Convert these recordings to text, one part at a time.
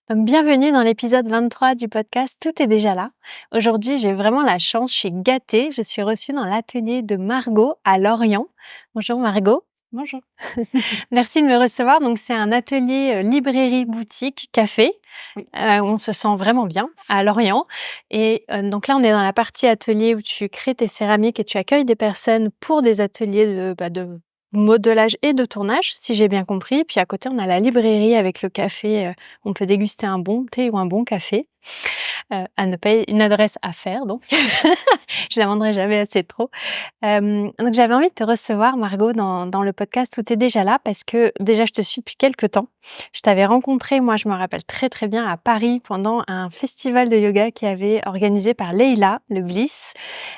Donc, bienvenue dans l'épisode 23 du podcast Tout est déjà là. Aujourd'hui, j'ai vraiment la chance, je suis gâtée. Je suis reçue dans l'atelier de Margot à Lorient. Bonjour Margot. Bonjour. Merci de me recevoir. Donc, c'est un atelier librairie, boutique, café. Oui. Où on se sent vraiment bien à Lorient. Et donc là, on est dans la partie atelier où tu crées tes céramiques et tu accueilles des personnes pour des ateliers de modelage et de tournage, si j'ai bien compris. Puis à côté, on a la librairie avec le café. On peut déguster un bon thé ou un bon café. À ne pas une adresse à faire donc. Je la vendrai jamais assez trop. Donc j'avais envie de te recevoir Margot dans le podcast Tout est déjà là parce que déjà je te suis depuis quelque temps. Je t'avais rencontrée, moi je me rappelle très, très bien à Paris pendant un festival de yoga qui avait organisé par Leïla, le Bliss.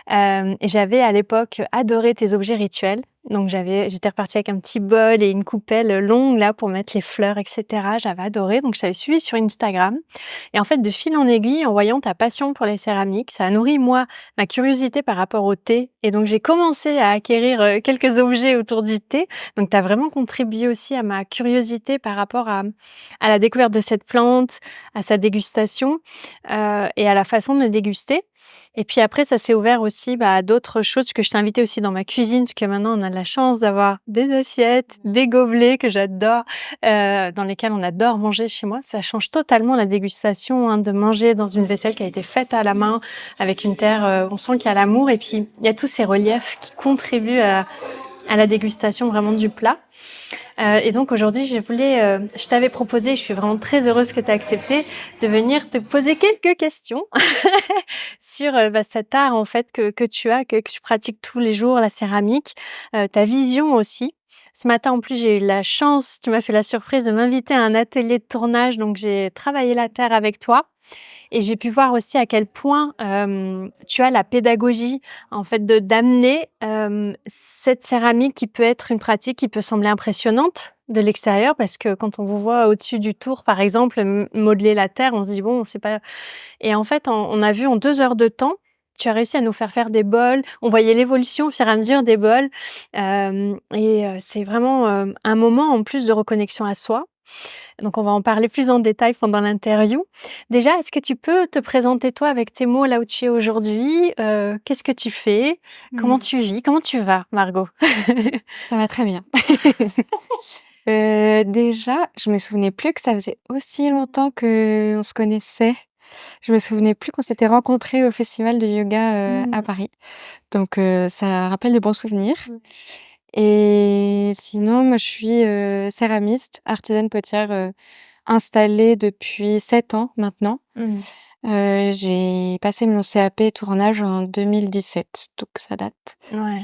Et j'avais à l'époque adoré tes objets rituels. Donc j'étais repartie avec un petit bol et une coupelle longue là pour mettre les fleurs et cetera. J'avais adoré, donc je t'avais suivi sur Instagram et en fait de fil en aiguille, en voyant ta passion pour les céramiques, ça a nourri moi ma curiosité par rapport au thé et donc j'ai commencé à acquérir, quelques objets autour du thé. Donc tu as vraiment contribué aussi à ma curiosité par rapport à la découverte de cette plante, à sa dégustation, et à la façon de le déguster. Et puis après, ça s'est ouvert aussi, à d'autres choses que je t'ai invité aussi dans ma cuisine, parce que maintenant on a la chance d'avoir des assiettes, des gobelets que j'adore, dans lesquels on adore manger chez moi. Ça change totalement la dégustation, hein, de manger dans une vaisselle qui a été faite à la main, avec une terre, on sent qu'il y a l'amour et puis il y a tous ces reliefs qui contribuent à la dégustation vraiment du plat. Et donc aujourd'hui, je t'avais proposé, je suis vraiment très heureuse que tu aies accepté, de venir te poser quelques questions sur cet art en fait que tu as, que tu pratiques tous les jours, la céramique, ta vision aussi. Ce matin en plus, j'ai eu la chance, tu m'as fait la surprise de m'inviter à un atelier de tournage, donc j'ai travaillé la terre avec toi. Et j'ai pu voir aussi à quel point, tu as la pédagogie, en fait, d'amener, cette céramique qui peut être une pratique qui peut sembler impressionnante de l'extérieur parce que quand on vous voit au-dessus du tour, par exemple, modeler la terre, on se dit: «Bon, c'est pas» et en fait, on a vu en 2 heures de temps, tu as réussi à nous faire des bols. On voyait l'évolution au fur et à mesure des bols, c'est vraiment, un moment en plus de reconnexion à soi. Donc on va en parler plus en détail pendant l'interview. Déjà, est-ce que tu peux te présenter toi avec tes mots là où tu es aujourd'hui? Qu'est-ce que tu fais? Comment Mmh. tu vis? Comment tu vas, Margot? Ça va très bien. Déjà, je me souvenais plus que ça faisait aussi longtemps qu'on se connaissait. Je me souvenais plus qu'on s'était rencontrés au festival de yoga, à Mmh. Paris. Donc ça rappelle de bons souvenirs Mmh. et sinon, moi, je suis, céramiste, artisane potière, installée depuis 7 ans maintenant. Mmh. J'ai passé mon CAP tournage en 2017, donc ça date. Ouais.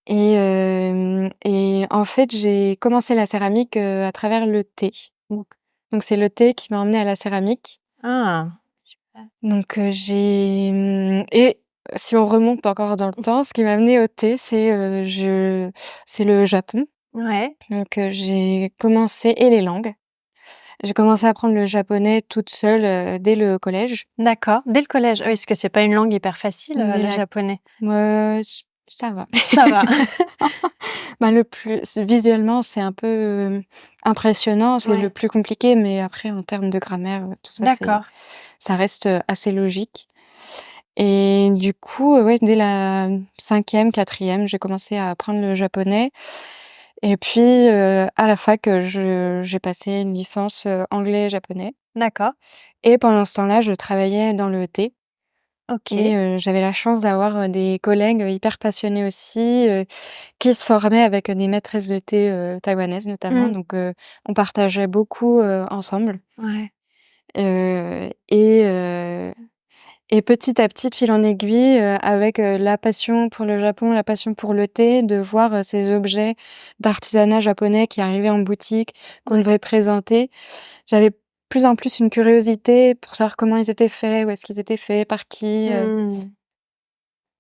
Et en fait, j'ai commencé la céramique, à travers le thé. Donc c'est le thé qui m'a emmenée à la céramique. Ah! Super. Donc et si on remonte encore dans le temps, ce qui m'a amenée au thé, c'est le Japon. Ouais, Donc j'ai commencé et les langues. J'ai commencé à apprendre le japonais toute seule, dès le collège. d'accord. Dès le collège? Oui, parce que c'est pas une langue hyper facile, Dès le la japonais. Ça va. Ça va. Bah, le plus visuellement, c'est un peu, impressionnant, c'est le Ouais, plus compliqué, mais après en termes de grammaire, tout ça, d'accord. ça reste, assez logique et du coup, ouais, dès la 5e, 4e, j'ai commencé à apprendre le japonais et puis, à la fac, j'ai passé une licence, anglais-japonais D'accord. et pendant ce temps-là, je travaillais dans le thé. OK. Et j'avais la chance d'avoir, des collègues, hyper passionnés aussi, qui se formaient avec, des maîtresses de thé, taïwanaises notamment. Mmh. Donc on partageait beaucoup, ensemble, Ouais. heu et heu et petit à petit, de fil en aiguille, avec, la passion pour le Japon, la passion pour le thé, de voir, ces objets d'artisanat japonais qui arrivaient en boutique, qu'on Ouais. devait présenter. J'avais plus en plus une curiosité pour savoir comment ils étaient faits, où est-ce qu'ils étaient faits, par qui, Mmh.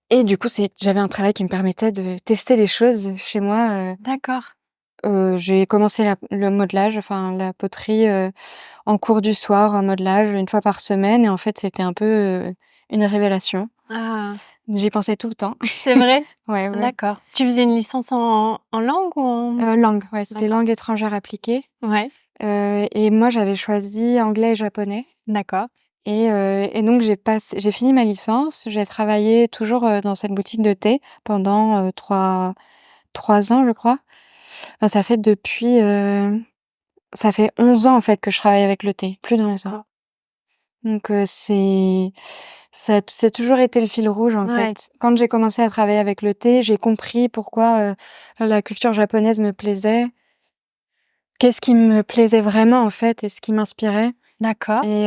et du coup, j'avais un travail qui me permettait de tester les choses chez moi, D'accord. j'ai commencé le modelage, enfin la poterie, en cours du soir, en modelage, une fois par semaine et en fait, c'était un peu, une révélation. Ah! J'y pensais tout le temps. C'est vrai? Ouais, ouais. D'accord. Tu faisais une licence en langue ou en Langue, ouais, c'était d'accord. langue étrangère appliquée Ouais. Et moi, j'avais choisi anglais et japonais D'accord. et donc j'ai fini ma licence. J'ai travaillé toujours, dans cette boutique de thé pendant, 3 ans, je crois. Enfin, ça fait 11 ans, en fait, que je travaille avec le thé, plus de 11 ans. Donc c'est toujours été le fil rouge, en Ouais, fait. Quand j'ai commencé à travailler avec le thé, j'ai compris pourquoi, la culture japonaise me plaisait. Qu'est-ce qui me plaisait vraiment, en fait, et ce qui m'inspirait d'accord. et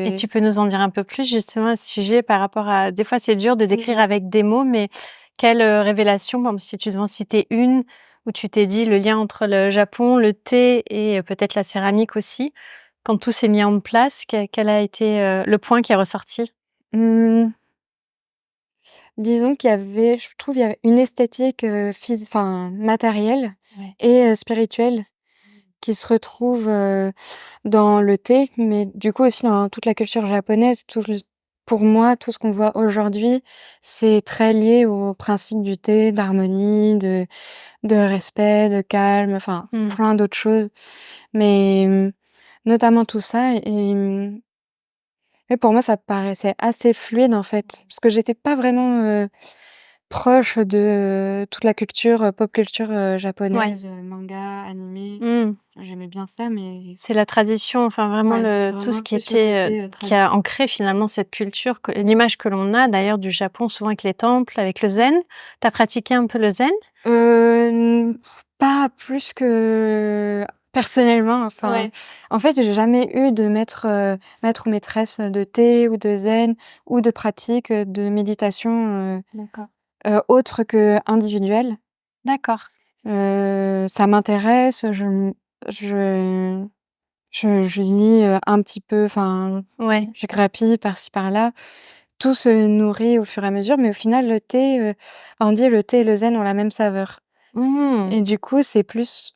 Et tu peux nous en dire un peu plus justement à ce sujet par rapport à des fois c'est dur de décrire avec des mots, mais quelle, révélation, par exemple, si tu devais en citer une, où tu t'es dit le lien entre le Japon, le thé et peut-être la céramike aussi, quand tout s'est mis en place, quel a été, le point qui est ressorti? mmh, disons je trouve, il y avait une esthétique, matérielle Ouais. et spirituelle qui se retrouve, dans le thé, mais du coup aussi dans toute la culture japonaise. Pour moi, tout ce qu'on voit aujourd'hui, c'est très lié au principe du thé, d'harmonie, de respect, de calme, enfin Mmh. plein d'autres choses. Mais, notamment tout ça et pour moi, ça paraissait assez fluide, en fait, parce que j'étais pas vraiment, proche de toute la culture, pop culture, Ouais. japonaise, manga, animé. Mmh. J'aimais bien ça, mais C'est la tradition, enfin vraiment ouais, c'est le tout ce vraiment qui plus le était, côté, qui a ancré finalement cette culture que l'image que l'on a d'ailleurs du Japon souvent avec les temples, avec le zen. Tu as pratiqué un peu le zen? Heu, pas plus que personnellement, enfin, Ouais. en fait, j'ai jamais eu de maître ou maîtresse de thé ou de zen ou de pratique, de méditation, D'accord. autre qu'individuelle. D'accord. Ça m'intéresse, je je lis, un petit peu, enfin, Ouais. je grappille par-ci par-là. Tout se nourrit au fur et à mesure, mais au final, le thé, on dit: «Le thé et le zen ont la même saveur» Mmh. et du coup, c'est plus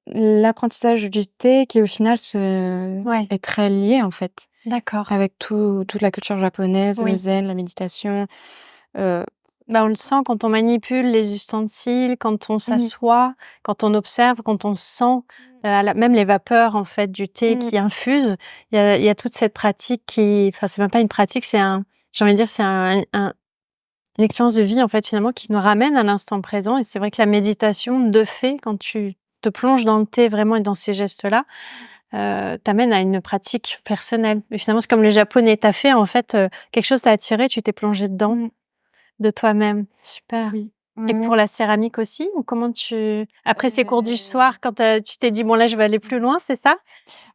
l'apprentissage du thé qui, au final, Ouais. est très lié, en fait, D'accord. avec toute la culture japonaise, le Oui. zen, la méditation, heu Bah, on le sent quand on manipule les ustensiles, quand on mmh, s'assoit, quand on observe, quand on sent, à la même les vapeurs en fait du thé mmh, qui infuse. Il y a toute cette pratique qui enfin, c'est même pas une pratique, c'est un j'ai envie de dire, c'est une expérience de vie en fait finalement qui nous ramène à l'instant présent et c'est vrai que la méditation de fait, quand tu te plonges dans le thé vraiment et dans ces gestes-là, t'amène à une pratique personnelle. Mais finalement, c'est comme le japonais, tu fait en fait, quelque chose t'a attiré, tu t'es plongé dedans, mmh, de toi-même. Super. oui, Et ouais, ouais. pour la céramique aussi? Ou comment tu après ces cours du Heu soir, quand, tu t'es dit: «Bon là, je vais aller plus loin», c'est ça?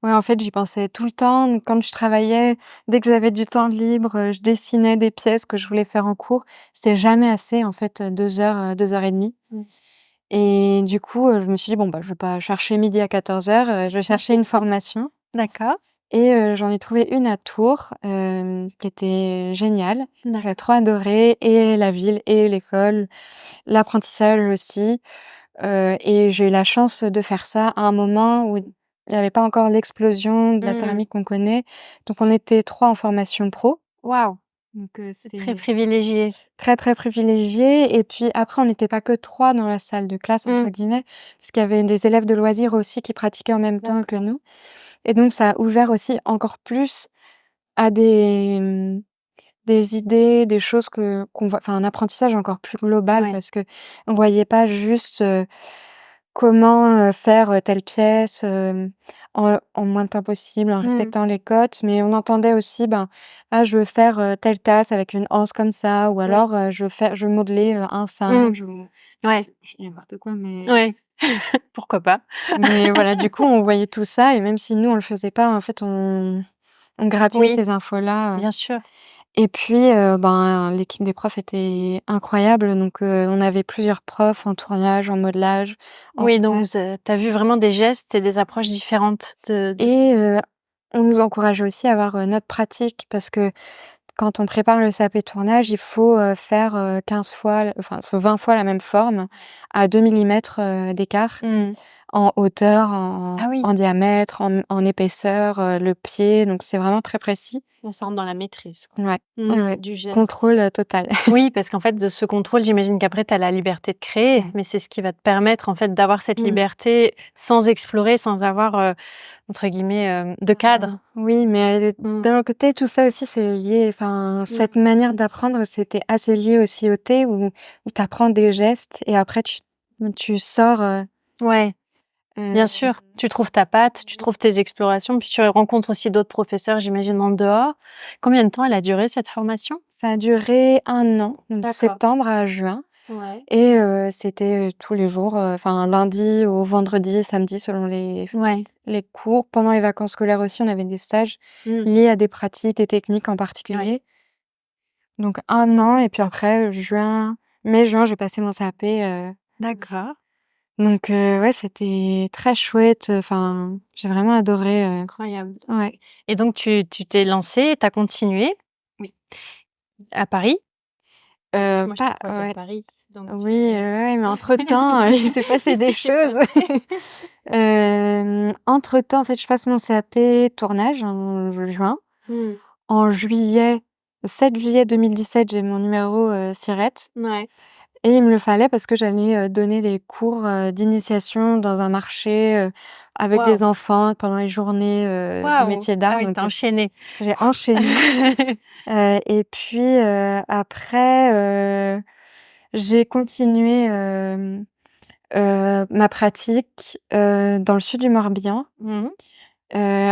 Ouais, en fait, j'y pensais tout le temps. Donc quand je travaillais, dès que j'avais du temps libre, je dessinais des pièces que je voulais faire en cours. C'était jamais assez, en fait, 2 heures, 2 heures et demie. Mmh. Et du coup, je me suis dit: «Bon, bah, je vais pas chercher midi à 14h, je vais chercher une formation» D'accord, et j'en ai trouvé une à Tours, qui était géniale. J'ai d'accord. trop adoré et la ville et l'école, l'apprentissage aussi. Et j'ai eu la chance de faire ça à un moment où il y avait pas encore l'explosion de la Mmh. céramique qu'on connaît. Donc on était 3 en formation pro, Waouh! donc C'est très c'était privilégié. très, très privilégié et puis après on n'était pas que 3 dans la «salle de classe» entre Mmh. guillemets, parce qu'il y avait des élèves de loisirs aussi qui pratiquaient en même temps que D'accord. nous et donc ça a ouvert aussi encore plus à des idées, des choses qu'on voit, enfin un apprentissage encore plus global Ouais. parce qu'on voyait pas juste, comment, faire, telle pièce, en moins de temps possible, en Mmh. respectant les cotes, mais on entendait aussi, ben: «Ah, je veux faire, telle tasse avec une anse comme ça» ou Oui. alors, je veux modeler, un Mmh. singe ou Ouais. je dis n'importe quoi, Ouais. Pourquoi pas? mais voilà, du coup, on voyait tout ça et même si nous, on le faisait pas, en fait, on grappillait Oui, ces infos-là, bien sûr. et puis, ben, l'équipe des profs était incroyable, donc on avait plusieurs profs en tournage, en modelage, en Oui, donc classe vous, tu vu vraiment des gestes et des approches différentes de ça. et on nous encourageait aussi à avoir, notre pratique parce que quand on prépare le sapé tournage, il faut, faire, 15 fois, enfin, 20 fois la même forme à 2 millimètres, d'écart Mmh. en hauteur, Ah oui, en diamètre, en épaisseur, le pied, donc c'est vraiment très précis. ça rentre dans la maîtrise, quoi. Ouais, ouais, ouais. Du geste. Contrôle, total. Oui, parce qu'en fait, de ce contrôle, j'imagine qu'après tu as la liberté de créer, Ouais. mais c'est ce qui va te permettre, en fait, d'avoir cette Mmh. liberté sans explorer, sans avoir, entre guillemets, de cadre. Oui, mais Mmh. d'un autre côté, tout ça aussi, c'est lié enfin, cette manière d'apprendre, c'était assez lié aussi au thé où tu apprends des gestes et après tu sors, Ouais. Bien heu sûr, tu trouves ta patte, tu trouves tes explorations, puis tu rencontres aussi d'autres professeurs, j'imagine, en dehors. Combien de temps elle a duré cette formation? ça a duré 1 an, donc de D'accord. septembre à juin Ouais. et c'était, tous les jours, enfin lundi au vendredi, samedi selon Ouais. les cours. Pendant les vacances scolaires aussi, on avait des stages Mmh. liés à des pratiques et techniques en Ouais. particulier. Donc 1 an et puis après, mai-juin, j'ai passé mon CAP, D'accord, donc ouais, c'était très chouette, enfin, j'ai vraiment adoré, incroyable. ouais. Et donc tu t'es lancée, tu as continué Oui. à Paris? Parce que moi je t'ai Pas croisée à ouais, Paris, donc oui, ouais, mais entre-temps, il s'est passé des qu'est-ce qui s'est choses. passé? Entre-temps, en fait, je passe mon CAP tournage en juin. Mmh. En juillet, le 7 juillet 2017, j'ai mon numéro, SIRET Ouais. et il me le fallait parce que j'allais, donner les cours, d'initiation dans un marché, avec Waouh! des enfants pendant les journées, des Waouh! métiers Ah d'art oui, donc tu as enchaîné. j'ai enchaîné, et puis, après, j'ai continué, ma pratique, dans le sud du Morbihan. Mmh.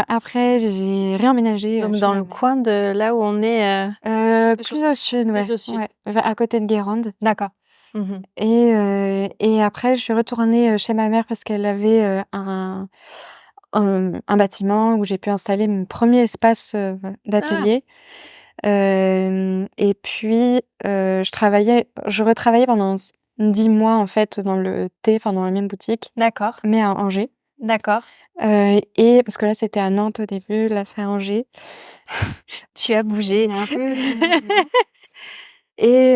Après j'ai réemménagé, Donc chez dans ma le mère. coin de là où on est, je Plus au sud, ouais, plus au sud. ouais, à côté de Guérande D'accord. Mmh. et après je suis retournée, chez ma mère parce qu'elle avait, un bâtiment où j'ai pu installer mon premier espace, Ah! d'atelier. Et puis, je retravaillais pendant 10 mois, en fait, dans le thé, enfin, dans la même boutique, D'accord, mais à Angers. d'accord. Et parce que là, c'était à Nantes au début, là, c'est à Angers. Tu as Il bougé. y a un peu de mouvement et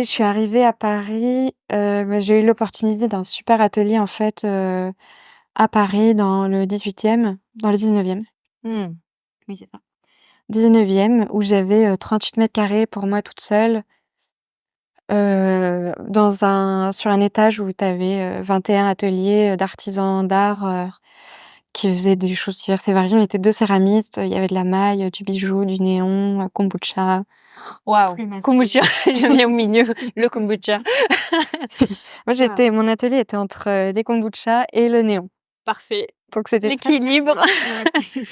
je suis arrivée à Paris, bah, j'ai eu l'opportunité d'un super atelier, en fait, à Paris dans le 18e, dans le 19e. Mmh. Oui, c'est ça. 19e où j'avais, 38 m² pour moi toute seule. Sur un étage où tu avais, 21 ateliers, d'artisans d'art, qui faisaient des choses diverses et variées. On était 2 céramistes, il y avait de la maille, du bijou, du néon, kombucha, Waouh! plumes à Kombucha, cire. j'aime bien au milieu, le kombucha. Moi, Ah, mon atelier était entre, les kombuchas et le néon. parfait. Donc c'était très, très L'équilibre. cool. Ouais.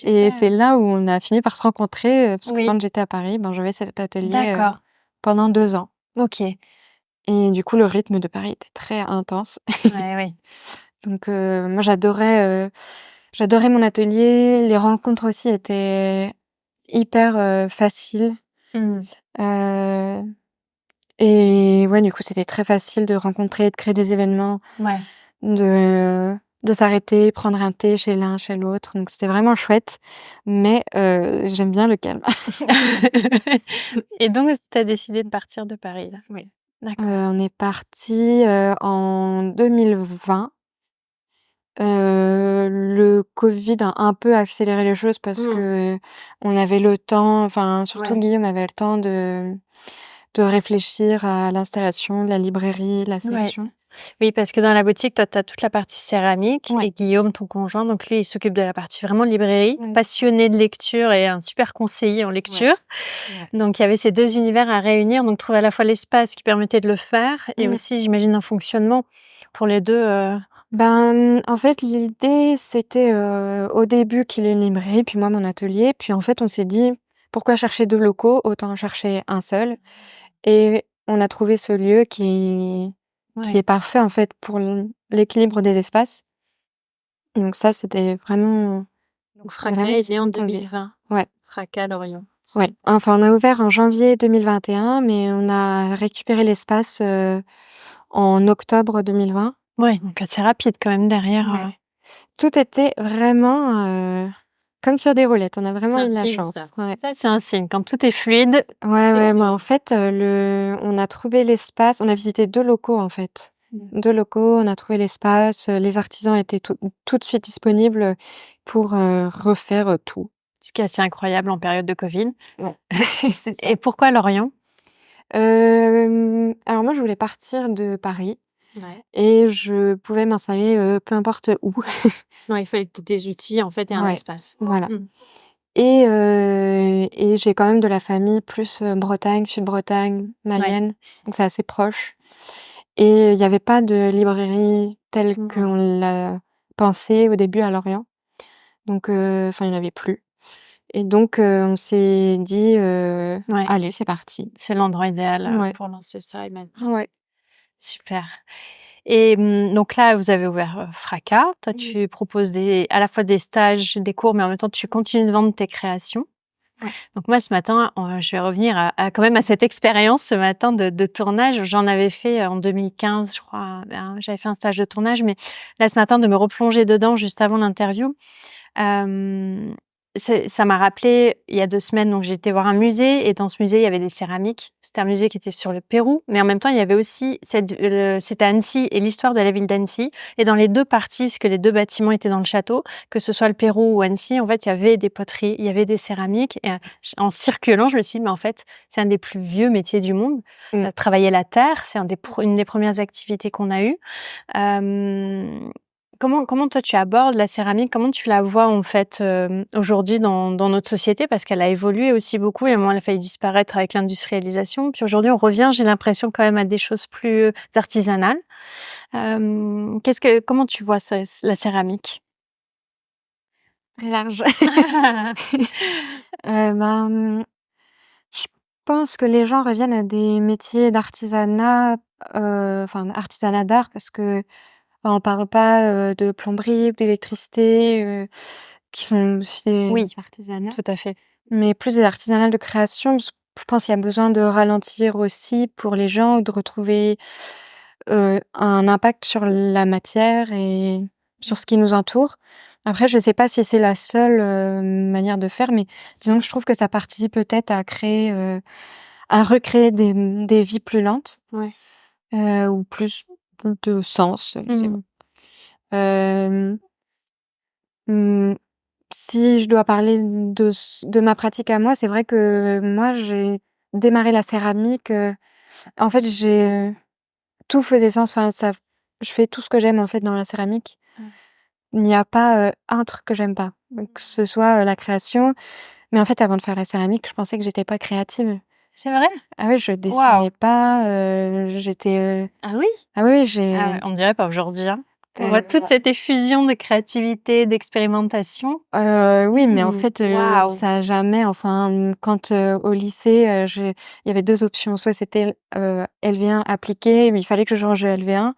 Et Super. c'est là où on a fini par se rencontrer, parce que Oui, quand j'étais à Paris, ben, j'avais cet atelier, d'accord. pendant 2 ans OK. et du coup, le rythme de Paris était très intense. Ouais, oui. Donc moi j'adorais mon atelier, les rencontres aussi étaient hyper, faciles, Mmh. heu et ouais, du coup, c'était très facile de rencontrer, de créer des événements, Ouais. de de s'arrêter, prendre un thé chez l'un, chez l'autre, donc c'était vraiment chouette, mais j'aime bien le calme. Et donc tu as décidé de partir de Paris, là? Oui. D'accord. On est partis, en 2020. Le covid a un peu accéléré les choses parce Mmh. que on avait le temps, enfin surtout Ouais. Guillaume avait le temps de réfléchir à l'installation de la librairie, de la Ouais. sélection. Oui, parce que dans la boutique, toi, tu as toute la partie céramique Ouais. et Guillaume, ton conjoint, donc lui, il s'occupe de la partie vraiment librairie, Mmh. passionné de lecture et un super conseiller en Ouais, lecture. c'est vrai. Donc il y avait ces 2 univers à réunir, donc trouver à la fois l'espace qui permettait de le faire et Mmh. aussi, j'imagine, un fonctionnement pour les 2. Ben, en fait, l'idée, c'était, au début qu'il ait une librairie, puis moi mon atelier. Puis en fait, on s'est dit: «Pourquoi chercher 2 locaux? Autant en chercher un seul» et on a trouvé ce lieu qui est Ouais. parfait, en fait, pour l'équilibre des espaces. Donc ça, c'était Donc vraiment Fracas une est né en seconde envie. 2020. Ouais, Fracas Lorient. ouais. Enfin, on a ouvert en janvier 2021, mais on a récupéré l'espace, en octobre 2020. Ouais, donc assez rapide quand même derrière, Ouais. Tout était vraiment, comme sur des roulettes. On a c'est vraiment un eu de la signe chance. ça. Ouais. Ça, c'est un signe. Quand tout est fluide, Ouais, c'est ouais, que moi, en fait, on a trouvé l'espace on a visité 2 locaux, en fait. 2 locaux, on a trouvé l'espace, les artisans étaient tout de suite disponibles, pour, refaire, tout. Ce qui est assez incroyable en période de covid. Ouais, c'est ça. Et pourquoi Lorient? Alors moi, je voulais partir de Paris Ouais. et je pouvais m'installer, peu importe où. Ouais, il fallait que tu aies des outils, en fait, et un Ouais, espace. voilà. Mmh. Et j'ai quand même de la famille plus, Bretagne, Sud-Bretagne, Ouais. Mayenne, donc c'est assez proche et il y avait pas de librairie telle Mmh. qu'on l'a pensée au début à Lorient, donc enfin, il y en avait plus et donc on s'est dit, Ouais, «Allez, c'est parti». c'est l'endroit idéal, Ouais, pour lancer ça et même ouais. super. Et donc là, vous avez ouvert, Fracas. Toi, Mmh. tu proposes à la fois des stages, des cours, mais en même temps, tu continues de vendre tes créations. Ouais. Donc moi, ce matin, je vais revenir quand même à cette expérience ce matin de tournage. J'en avais fait, en 2015, je crois, j'avais fait un stage de tournage, mais là, ce matin, de me replonger dedans juste avant l'interview, hem, ça m'a rappelé il y a 2 semaines, donc j'ai été voir un musée et dans ce musée, il y avait des céramiques. C'était un musée qui était sur le Pérou, mais en même temps, il y avait aussi c'était à Annecy et l'histoire de la ville d'Annecy et dans les 2 parties, puisque les 2 bâtiments étaient dans le château, que ce soit le Pérou ou Annecy, en fait, il y avait des poteries, il y avait des céramiques et en circulant, je me suis dit: «Mais en fait, c'est un des plus vieux métiers du monde». Mmh. Travailler la terre, c'est une des premières activités qu'on a eues. Hem, comment toi tu abordes la céramique? Comment tu la vois en fait, aujourd'hui dans notre société? Parce qu'elle a évolué aussi beaucoup et à un moment elle a failli disparaître avec l'industrialisation. Puis aujourd'hui on revient, j'ai l'impression quand même à des choses plus artisanales. Comment tu vois ça la céramique? Très large. Ben, je pense que les gens reviennent à des métiers d'artisanat, enfin artisanat d'art parce que, on parle pas, de plomberie ou d'électricité, qui sont aussi des Oui, artisanats, tout à fait. mais plus des artisanats de création. Je pense qu'il y a besoin de ralentir aussi pour les gens ou de retrouver, un impact sur la matière et sur ce qui nous entoure. Après, je sais pas si c'est la seule, manière de faire, mais disons que je trouve que ça participe peut-être à créer, à recréer des vies plus lentes, Ouais. ou plus de sens, je sais pas. Mmh. Hem, mmh, Si je dois parler de ma pratique à moi, c'est vrai que moi, j'ai démarré la céramique, en fait, tout faisait sens, enfin ça je fais tout ce que j'aime, en fait, dans la céramique. Ouais. Il n'y a pas, un truc que j'aime pas. Donc que ce soit, la création, mais en fait, avant de faire la céramique, je pensais que j'étais pas créative. C'est vrai? Ah oui, je Waouh! dessinais pas, j'étais, Ah oui? ah oui, oui, Ah ouais, on dirait pas aujourd'hui, hein. On voit toute heu, cette effusion de créativité, d'expérimentation. oui, mais en Mmh. fait, Waouh! ça a jamais enfin, quand, au lycée, il y avait 2 options. Soit c'était, LV1 appliqué, mais il fallait que je change de LV1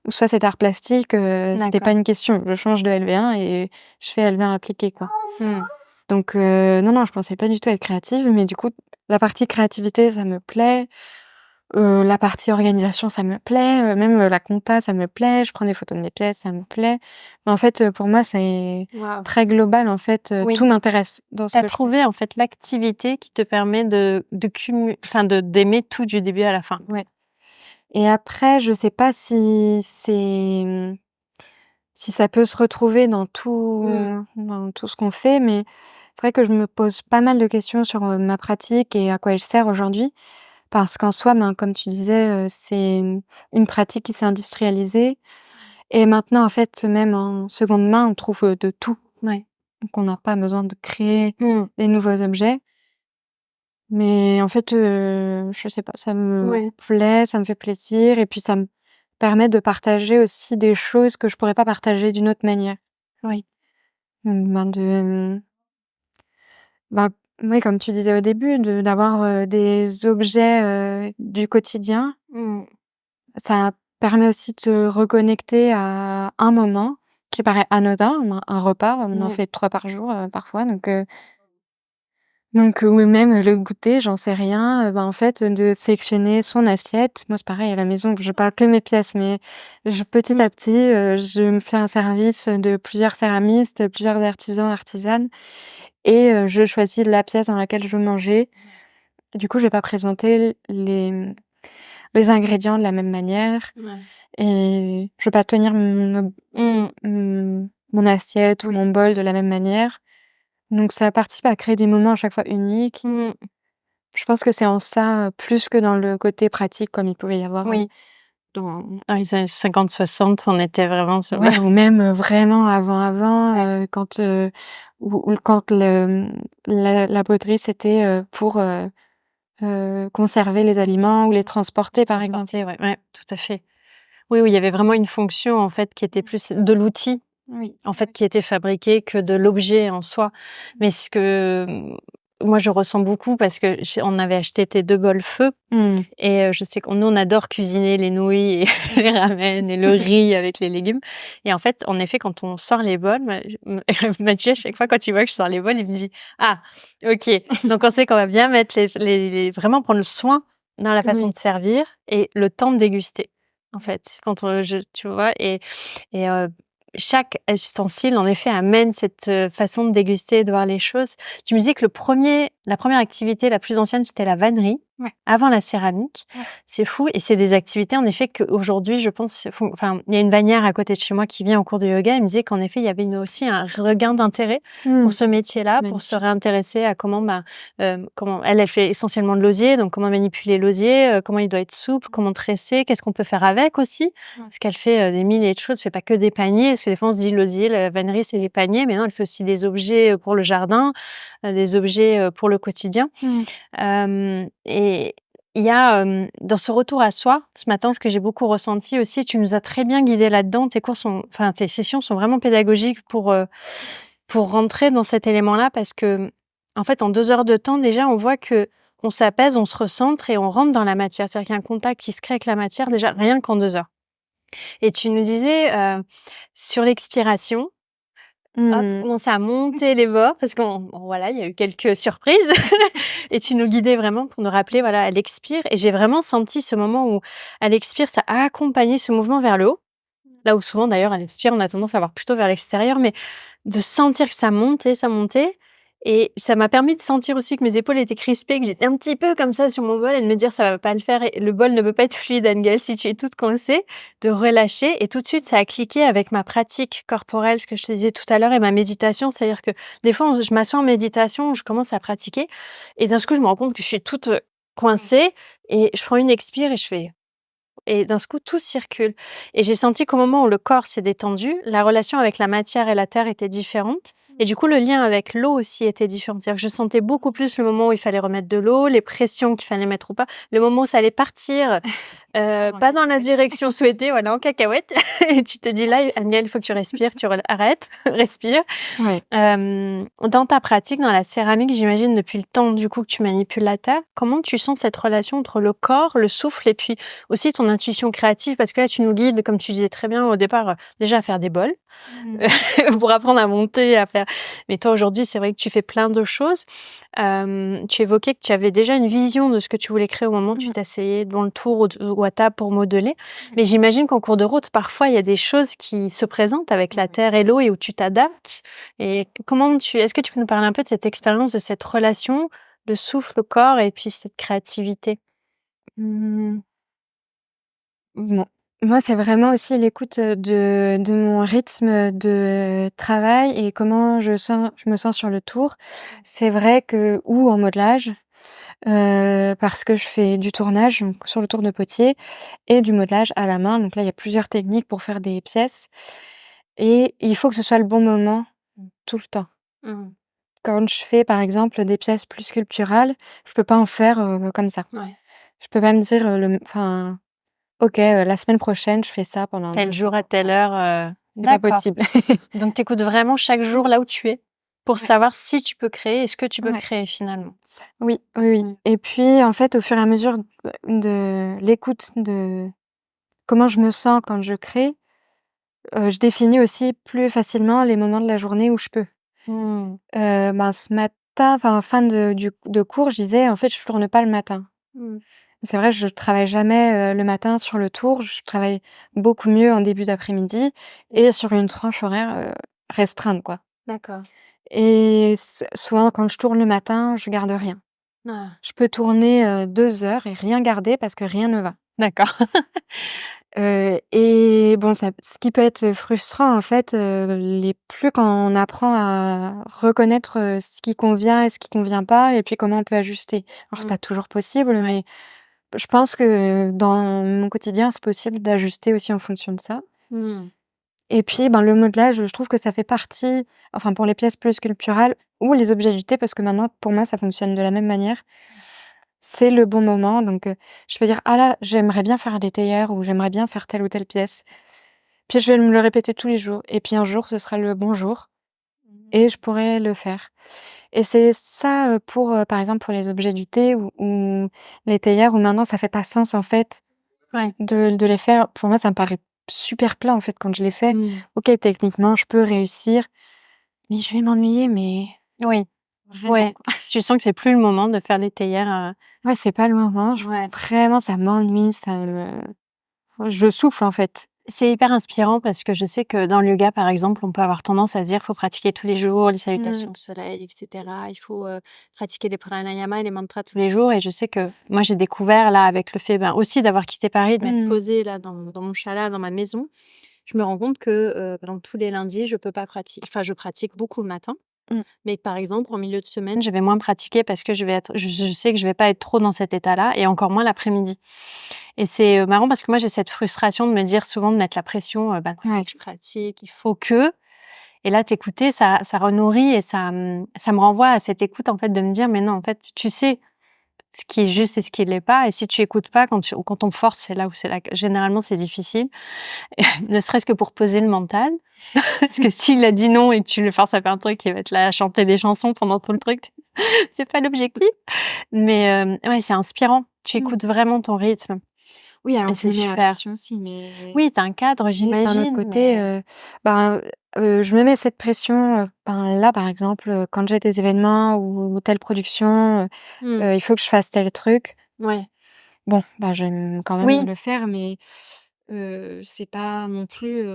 ou soit c'était art plastique, c'était pas D'accord. une question. Je change de LV1 et je fais LV1 appliqué, quoi. Mmh. Donc non, non, je pensais pas du tout être créative, mais du coup, la partie créativité, ça me plaît, la partie organisation, ça me plaît, même, la compta, ça me plaît. Je prends des photos de mes pièces, ça me plaît. Mais en fait, pour moi, c'est Waouh! très global, en fait, tout Oui. m'intéresse dans ce Tu as que je fais. trouvé en fait l'activité qui te permet d'aimer tout du début à la fin. Ouais et après, je sais pas si c'est, si ça peut se retrouver Mmh. dans tout ce qu'on fait, mais c'est vrai que je me pose pas mal de questions sur, ma pratique et à quoi elle sert aujourd'hui. Parce qu'en soi, ben, comme tu disais, c'est, une pratique qui s'est industrialisée et maintenant, en fait, même en seconde main, on trouve, de tout. Ouais. Donc on n'a pas besoin de créer Mmh. des nouveaux objets. Mais en fait, je sais pas, ça me Ouais. plaît, ça me fait plaisir et puis ça me permet de partager aussi des choses que je pourrais pas partager d'une autre manière. Oui. Ben, ben, oui, comme tu disais au début, d'avoir, des objets, du quotidien. Mmh. Ça permet aussi de te reconnecter à un moment qui paraît anodin, un repas, on en Mmh. fait 3 par jour, parfois donc ou même le goûter, j'en sais rien, en fait, de sélectionner son assiette. Moi, c'est pareil à la maison, je parle que mes pièces, mais petit Mmh. à petit, je me fais un service de plusieurs céramistes, plusieurs artisans, artisanes et je choisis la pièce dans laquelle je veux manger. Du coup, je vais pas présenter les les ingrédients de la même manière Ouais. et je veux pas tenir Mmh. mon assiette ou Oui. mon bol de la même manière. Donc ça participe à créer des moments à chaque fois uniques. Mmh. Je pense que c'est en ça, plus que dans le côté pratique comme il pouvait y avoir, Oui. dans Dans les années 50-60, on était vraiment sur le ouais, ou même, vraiment ouais. quand, ou quand la poterie c'était, pour, conserver les aliments ou les transporter par exemple. Transporter, ouais, ouais, tout à fait. Oui, oui, il y avait vraiment une fonction, en fait, qui était plus de l'outil, Oui. en fait, qui était fabriqué que de l'objet en soi. Mais ce que, moi, je ressens beaucoup parce que on avait acheté tes 2 bols feu Mmh. et je sais qu'on nous, on adore cuisiner les nouilles et les ramen et le riz avec les légumes et en fait, en effet, quand on sort les bols, Mathieu, à chaque fois, quand il voit que je sors les bols, il me dit: «Ah, OK, donc on sait qu'on va bien mettre les vraiment prendre le soin dans la façon Oui. de servir et le temps de déguster». En fait, quand, tu vois? Et chaque ustensile, en effet, amène cette, façon de déguster et de voir les choses. Tu me disais que la première activité la plus ancienne, c'était la vannerie, Ouais. avant la céramique. Ouais. C'est fou et c'est des activités, en effet, qu'aujourd'hui, je pense, font enfin, il y a une vannière à côté de chez moi qui vient en cours de yoga. Elle me disait qu'en effet, il y avait aussi un regain d'intérêt pour Mmh. ce C'est métier-là, pour se magnifique. réintéresser à comment, comment elle fait essentiellement de l'osier, donc comment manipuler l'osier, comment il doit être souple, comment tresser, qu'est-ce qu'on peut faire avec aussi. Ouais. Parce qu'elle fait, des milliers de choses, elle fait pas que des paniers, parce que des fois on se dit l'osier, la vannerie, c'est des paniers, mais non, elle fait aussi des objets, pour le jardin, des objets, pour le quotidien. Mmh. Et il y a, dans ce retour à soi, ce matin, ce que j'ai beaucoup ressenti aussi, tu nous as très bien guidés là-dedans. Tes sessions sont vraiment pédagogiques pour rentrer dans cet élément-là parce que en fait, en 2 heures de temps, déjà, on voit que on s'apaise, on se recentre et on rentre dans la matière. C'est-à-dire qu'il y a un contact qui se crée avec la matière, déjà, rien qu'en 2 heures. Et tu nous disais, sur l'expiration, hop, Mmh. commencer à monter les bords parce qu'on bon voilà, il y a eu quelques surprises et tu nous guidais vraiment pour nous rappeler, voilà, elle expire et j'ai vraiment senti ce moment où elle expire, ça a accompagné ce mouvement vers le haut. Là où souvent d'ailleurs elle expire, on a tendance à voir plutôt vers l'extérieur, mais de sentir que ça montait et ça m'a permis de sentir aussi que mes épaules étaient crispées, que j'étais un petit peu comme ça sur mon bol et de me dire: «Ça va pas le faire et le bol ne peut pas être fluide Angel si tu es toute coincée», de relâcher et tout de suite ça a cliqué avec ma pratique corporelle, ce que je te disais tout à l'heure et ma méditation. C'est-à-dire que des fois je m'assois en méditation, je commence à pratiquer et d'un coup je me rends compte que je suis toute, coincée et je prends une expire et je fais et d'un coup, tout circule et j'ai senti qu'au moment où le corps s'est détendu, la relation avec la matière et la terre était différente et du coup, le lien avec l'eau aussi était différent. C'est-à-dire que je sentais beaucoup plus le moment où il fallait remettre de l'eau, les pressions qu'il fallait mettre ou pas, le moment où ça allait partir, Pardon, pas dans la cacahuète. direction souhaitée, voilà, en cacahuète et tu te dis: «Là, Aniel, il faut que tu respires, arrête, respire». Ouais. Dans ta pratique, dans la céramique, j'imagine depuis le temps du coup que tu manipules la terre, comment tu sens cette relation entre le corps, le souffle et puis aussi ton intuition créative? Parce que là, tu nous guides, comme tu disais très bien au départ, déjà à faire des bols, Mmh. pour apprendre à monter, à faire mais toi aujourd'hui, c'est vrai que tu fais plein de choses. Tu évoquais que tu avais déjà une vision de ce que tu voulais créer au moment où tu Mmh. t'asseyais devant le tour ou à table pour modeler. Mais j'imagine qu'en cours de route, parfois, il y a des choses qui se présentent avec la Ouais. terre et l'eau et où tu t'adaptes et est-ce que tu peux nous parler un peu de cette expérience, de cette relation, le souffle, le corps et puis cette créativité? Mmh. Non. Moi, c'est vraiment aussi l'écoute, de mon rythme de travail et comment je me sens sur le tour. C'est vrai que ou en modelage, parce que je fais du tournage, donc sur le tour de potier et du modelage à la main. Donc là, il y a plusieurs techniques pour faire des pièces et il faut que ce soit le bon moment Mmh. tout le temps. Mmh. Quand je fais, par exemple, des pièces plus sculpturales, je peux pas en faire, comme ça. Ouais. Je peux pas me dire, enfin: «OK, la semaine prochaine, je fais ça pendant Tel 2 jour jours». à telle heure, C'est pas d'accord. possible. Donc tu écoutes vraiment chaque jour là où tu es, pour Ouais, savoir si tu peux créer et ce que tu peux ouais. créer finalement? Oui, oui, oui Mmh. et puis, en fait, au fur et à mesure de l'écoute de comment je me sens quand je crée, je définis aussi plus facilement les moments de la journée où je peux. Mmh. Ben, ce matin, enfin, en fin de cours, je disais: «En fait, je tourne pas le matin». Mmh. C'est vrai, je travaille jamais, le matin sur le tour, je travaille beaucoup mieux en début d'après-midi et sur une tranche horaire, restreinte, quoi D'accord. et souvent quand je tourne le matin, je garde rien. Ah. Je peux tourner, 2 heures et rien garder parce que rien ne va. D'accord. Et bon, ça ce qui peut être frustrant, en fait, les plus quand on apprend à reconnaître, ce qui convient et ce qui convient pas et puis comment on peut ajuster. Alors c'est Mmh. pas toujours possible, Ouais. mais je pense que dans mon quotidien, c'est possible d'ajuster aussi en fonction de ça. Mmh. Et puis, ben, le modelage, je trouve que ça fait partie enfin, pour les pièces plus sculpturales ou les objets du thé, parce que maintenant, pour moi, ça fonctionne de la même manière. C'est le bon moment, donc je peux dire: «Ah là, j'aimerais bien faire des théières» ou «J'aimerais bien faire telle ou telle pièce». Puis je vais me le répéter tous les jours et puis un jour, ce sera le bon jour Mmh. et je pourrai le faire. Et c'est ça, pour, par exemple, pour les objets du thé ou les théières où maintenant ça fait pas sens, en fait, Ouais. de les faire. Pour moi, ça me paraît super plat, en fait, quand je les fais. Mmh. OK, techniquement, je peux réussir, mais je vais m'ennuyer, mais Oui. vraiment, Ouais. quoi. Tu sens que c'est plus le moment de faire les théières, Ouais, c'est pas le moment, je ouais. vraiment, ça m'ennuie, ça me je souffle, en fait. C'est hyper inspirant parce que je sais que dans le yoga, par exemple, on peut avoir tendance à se dire: «Faut pratiquer tous les jours les Mmh. salutations au soleil et cetera. Il faut, pratiquer les pranayama et les mantras tous les jours» et je sais que moi, j'ai découvert là avec le fait, ben, aussi d'avoir quitté Paris, de m'être Mmh. posée là dans mon chalet, dans ma maison. Je me rends compte que, par exemple, tous les lundis, je peux pas je pratique beaucoup le matin. Mmh. Mais par exemple, en milieu de semaine, je vais moins pratiquer parce que je sais que je vais pas être trop dans cet état-là et encore moins l'après-midi. Et c'est, marrant parce que moi, j'ai cette frustration de me dire souvent de mettre la pression, bah, Ouais. que je pratique, il faut que et là, t'écouter, ça renourrit et ça me renvoie à cette écoute, en fait, de me dire: «Mais non, en fait, tu sais ce qui est juste et ce qui l'est pas et si tu écoutes pas, quand on force, c'est là où généralement, c'est difficile». Ne serait-ce que pour poser le mental. Parce que s'il a dit non et que tu le forces à faire un truc, il va être là à chanter des chansons pendant tout le truc. C'est pas l'objectif. Mais, ouais, c'est inspirant. Tu Mmh. écoutes vraiment ton rythme Oui, et alors je c'est me mets la super. pression aussi, mais Oui, tu as un cadre, d'un autre j'imagine, côté, mais ben, je me mets cette pression, ben, là, par exemple, quand j'ai des événements ou telle production, mmh, il faut que je fasse tel truc. ouais. Bon, bah, j'aime quand même Oui, le faire, mais c'est pas non plus,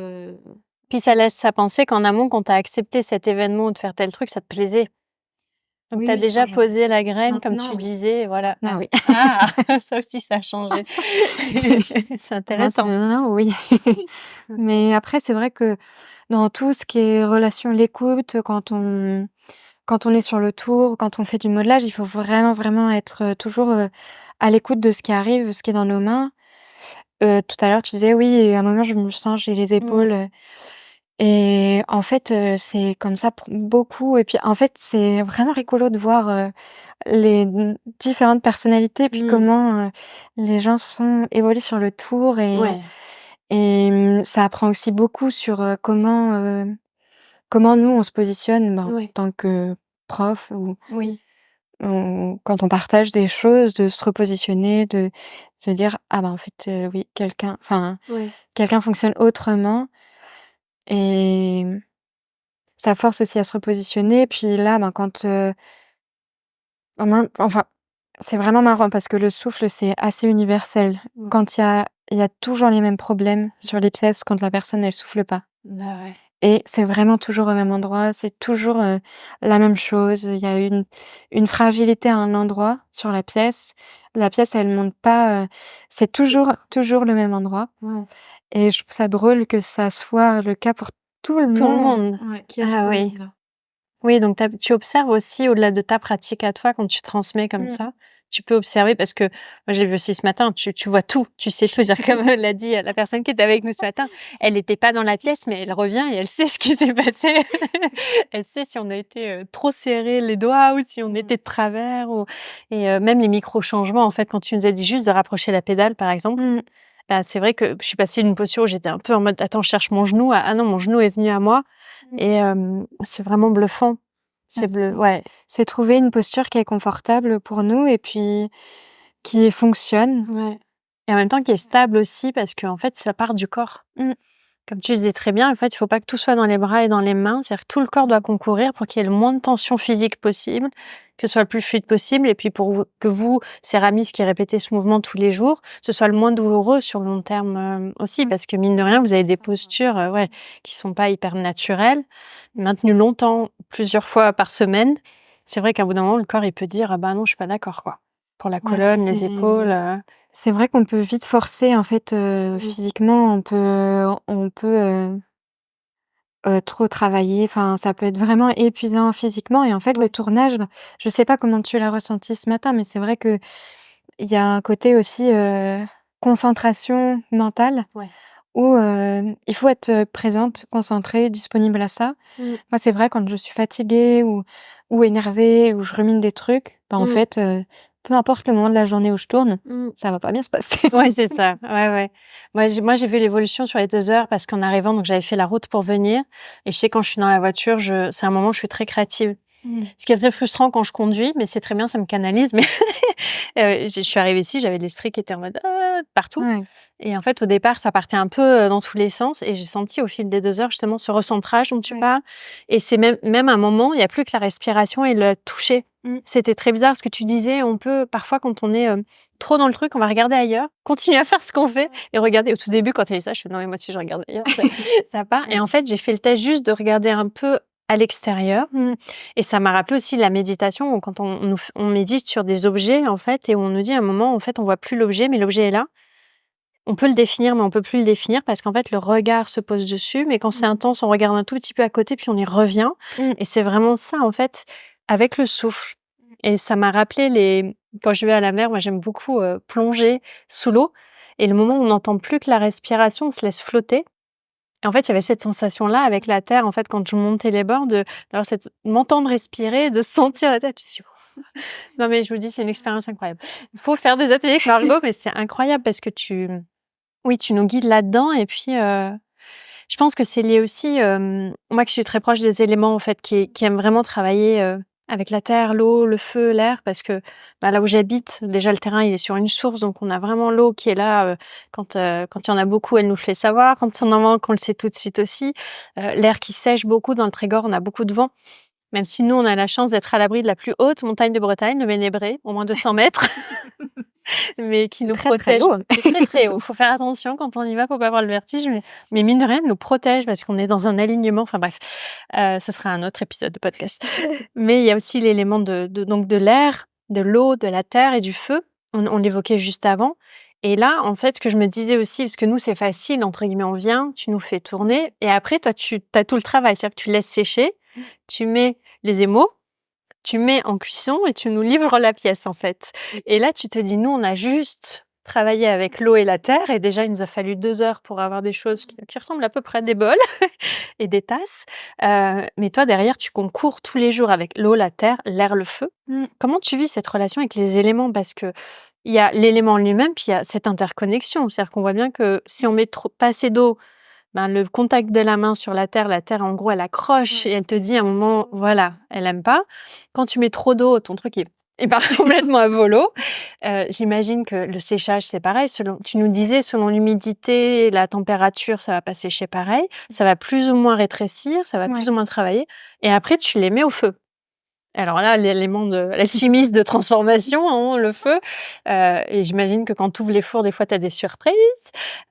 puis ça laisse à penser qu'en amont, quand tu as accepté cet événement ou de faire tel truc, ça te plaisait. Donc oui, tu as oui, déjà posé la graine comme maintenant tu oui, disais, voilà. maintenant oui. Ah! Ça aussi, ça a changé. C'est intéressant. Maintenant oui. Mais après, c'est vrai que dans tout ce qui est relation l'écoute, quand on est sur le tour, quand on fait du modelage, il faut vraiment, vraiment être, toujours, à l'écoute de ce qui arrive, ce qui est dans nos mains. Tout à l'heure, tu disais: «Oui, à un moment, je me sens j'ai les Mmh. épaules», et en fait, c'est comme ça pour beaucoup et puis, en fait, c'est vraiment rigolo de voir, les différentes personnalités, puis Mmh. comment, les gens sont évoluent sur le tour Ouais. ça apprend aussi beaucoup sur, comment nous on se positionne, ben, en Ouais. tant que prof ou Oui. quand on partage des choses, de se repositionner, de se dire: «Ah, bah, en fait, oui, Ouais. quelqu'un fonctionne autrement» et ça force aussi à se repositionner. Puis là, ben, quand, enfin, c'est vraiment marrant parce que le souffle, c'est assez universel. Mmh. Quand il y a toujours les mêmes problèmes sur les pièces quand la personne, elle souffle pas Bah, ouais. et c'est vraiment toujours au même endroit, c'est toujours, la même chose. Il y a une fragilité à un endroit sur la pièce. La pièce, elle monte pas, c'est toujours le même endroit Ouais. et je trouve ça drôle que ça soit le cas pour tout le Tout le monde. monde. Ouais, qui a ce Ah oui. problème-là. Oui, donc tu observes aussi au-delà de ta pratique à toi quand tu transmets comme Mmh. ça, tu peux observer parce que moi j'ai vu aussi ce matin, tu vois tout, tu sais tout. C'est-à-dire comme l'a dit, la personne qui était avec nous ce matin, elle était pas dans la pièce, mais elle revient et elle sait ce qui s'est passé. Elle sait si on a été, trop serré les doigts ou si on Mmh. était de travers ou et même les micro changements en fait, quand tu nous as dit juste de rapprocher la pédale par exemple, Mmh. bah, c'est vrai que je suis passée d'une posture où j'étais un peu en mode: «Attends, je cherche mon genou» à: «Ah non, mon genou est venu à moi» Mmh. et c'est vraiment bluffant. Ah, C'est bleu ouais. c'est trouver une posture qui est confortable pour nous et puis qui fonctionne. Ouais et en même temps qui est stable aussi parce qu'en fait, ça part du corps. Mmh. Comme tu disais très bien, en fait, il faut pas que tout soit dans les bras et dans les mains. C'est-à-dire que tout le corps doit concourir pour qu'il y ait le moins de tension physique possible, que ce soit le plus fluide possible et puis pour vous que vous, céramiste qui répétez ce mouvement tous les jours, ce soit le moins douloureux sur le long terme, aussi. Ouais, Parce que mine de rien, vous avez des ça va. postures, ouais, qui sont pas hyper naturelles, maintenues longtemps, plusieurs fois par semaine. C'est vrai qu'à bout d'un moment, le corps, il peut dire: «Ah bah non, je suis pas d'accord, quoi». pour la Ouais, colonne, les épaules, c'est vrai qu'on peut vite forcer en fait, Mmh. physiquement, on peut trop travailler, enfin ça peut être vraiment épuisant physiquement et en fait le Ouais, tournage, je sais pas comment tu l'as ressenti ce matin, mais c'est vrai qu'il y a un côté aussi, concentration mentale ouais. où, il faut être, présente, concentrée, disponible à ça. Mmh. Moi, c'est vrai quand je suis fatiguée ou énervée ou je rumine des trucs, bah, en Mmh. fait, peu importe le moment de la journée où je tourne, Mmh. ça va pas bien se passer. Ouais, c'est ça. Ouais, ouais. Moi, j'ai vu l'évolution sur les 2 heures parce qu'en arrivant, donc j'avais fait la route pour venir et je sais quand je suis dans la voiture, c'est un moment où je suis très créative. Mmh. Ce qui est très frustrant quand je conduis, mais c'est très bien, ça me canalise. Mais je suis arrivée ici, j'avais l'esprit qui était en mode partout. Ouais. Et en fait, au départ, ça partait un peu dans tous les sens. Et j'ai senti au fil des 2 heures justement ce recentrage dont tu Ouais. parles. Et c'est même un moment, il n'y a plus que la respiration et le toucher. Mmh. C'était très bizarre ce que tu disais. On peut parfois, quand on est trop dans le truc, on va regarder ailleurs, continuer à faire ce qu'on fait et regarder. Au tout début, quand tu as dit ça, je fais non, mais moi aussi, je regarde ailleurs. Ça part. Et Ouais. en fait, j'ai fait le test juste de regarder un peu à l'extérieur. Et ça m'a rappelé aussi la méditation, où quand on médite sur des objets, en fait, et où on nous dit à un moment, en fait, on voit plus l'objet, mais l'objet est là. On peut le définir, mais on peut plus le définir parce qu'en fait, le regard se pose dessus, mais quand c'est Mmh. intense, on regarde un tout petit peu à côté, puis on y revient. Mmh. Et c'est vraiment ça, en fait, avec le souffle. Et ça m'a rappelé quand je vais à la mer, moi, j'aime beaucoup plonger sous l'eau. Et le moment où on n'entend plus que la respiration, on se laisse flotter. Et en fait, il y avait cette sensation-là avec la terre, en fait, quand je montais les bords, d'avoir m'entendre respirer, de sentir la terre. Je dis: «Non, mais je vous dis, c'est une expérience incroyable». Il faut faire des ateliers avec Margot, mais c'est incroyable parce que oui, tu nous guides là-dedans et puis, je pense que c'est lié aussi, moi qui suis très proche des éléments, en fait, qui aime vraiment travailler, avec la terre, l'eau, le feu, l'air parce que, bah, là où j'habite, déjà le terrain, il est sur une source, donc on a vraiment l'eau qui est là, quand il y en a beaucoup, elle nous le fait savoir. Quand il y en manque, on le sait tout de suite aussi. L'air qui sèche beaucoup dans le Trégor, on a beaucoup de vent, même si nous, on a la chance d'être à l'abri de la plus haute montagne de Bretagne, le Ménébré, au moins 200 mètres. Mais qui C'est nous très, très protège. haut. C'est très, très haut. Faut faire attention quand on y va pour pas avoir le vertige, mais mine de rien, elle nous protège parce qu'on est dans un alignement. Enfin bref, ce sera un autre épisode de podcast. Mais il y a aussi l'élément donc de l'air, de l'eau, de la terre et du feu. On l'évoquait juste avant. Et là, en fait, ce que je me disais aussi, parce que nous, c'est facile, entre guillemets, on vient, tu nous fais tourner et après, toi, tu as tout le travail. C'est-à-dire que tu laisses sécher, tu mets les émaux, tu mets en cuisson et tu nous livres la pièce, en fait. Et là, tu te dis: «Nous, on a juste travaillé avec l'eau et la terre et déjà, il nous a fallu 2 heures pour avoir des choses qui ressemblent à peu près à des bols et des tasses». Mais toi, derrière, tu concours tous les jours avec l'eau, la terre, l'air, le feu. Mmh. Comment tu vis cette relation avec les éléments? Parce qu'il y a l'élément lui-même, puis il y a cette interconnexion. C'est-à-dire qu'on voit bien que si on met pas assez d'eau, ben, le contact de la terre, en gros, elle accroche et Ouais. elle te dit à un moment, voilà, elle aime pas. Quand tu mets trop d'eau, ton truc il part complètement à volo. J'imagine que le séchage, c'est pareil. Tu nous disais, selon l'humidité, la température, ça va pas sécher pareil. Ça va plus ou moins rétrécir, ça va plus Ouais. ou moins travailler. Et après, tu les mets au feu. Alors là, l'élément de l'alchimiste de transformation, hein, le feu, et j'imagine que quand tu ouvres les fours, des fois, tu as des surprises.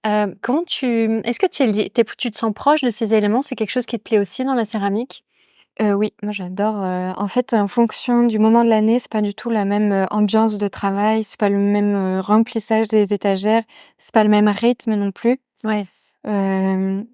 Comment est-ce que tu te sens proche de ces éléments? C'est quelque chose qui te plaît aussi dans la céramique? Oui, moi j'adore, en fait, en fonction du moment de l'année, c'est pas du tout la même, ambiance de travail, c'est pas le même, remplissage des étagères, c'est pas le même rythme non plus. Ouais. Hem,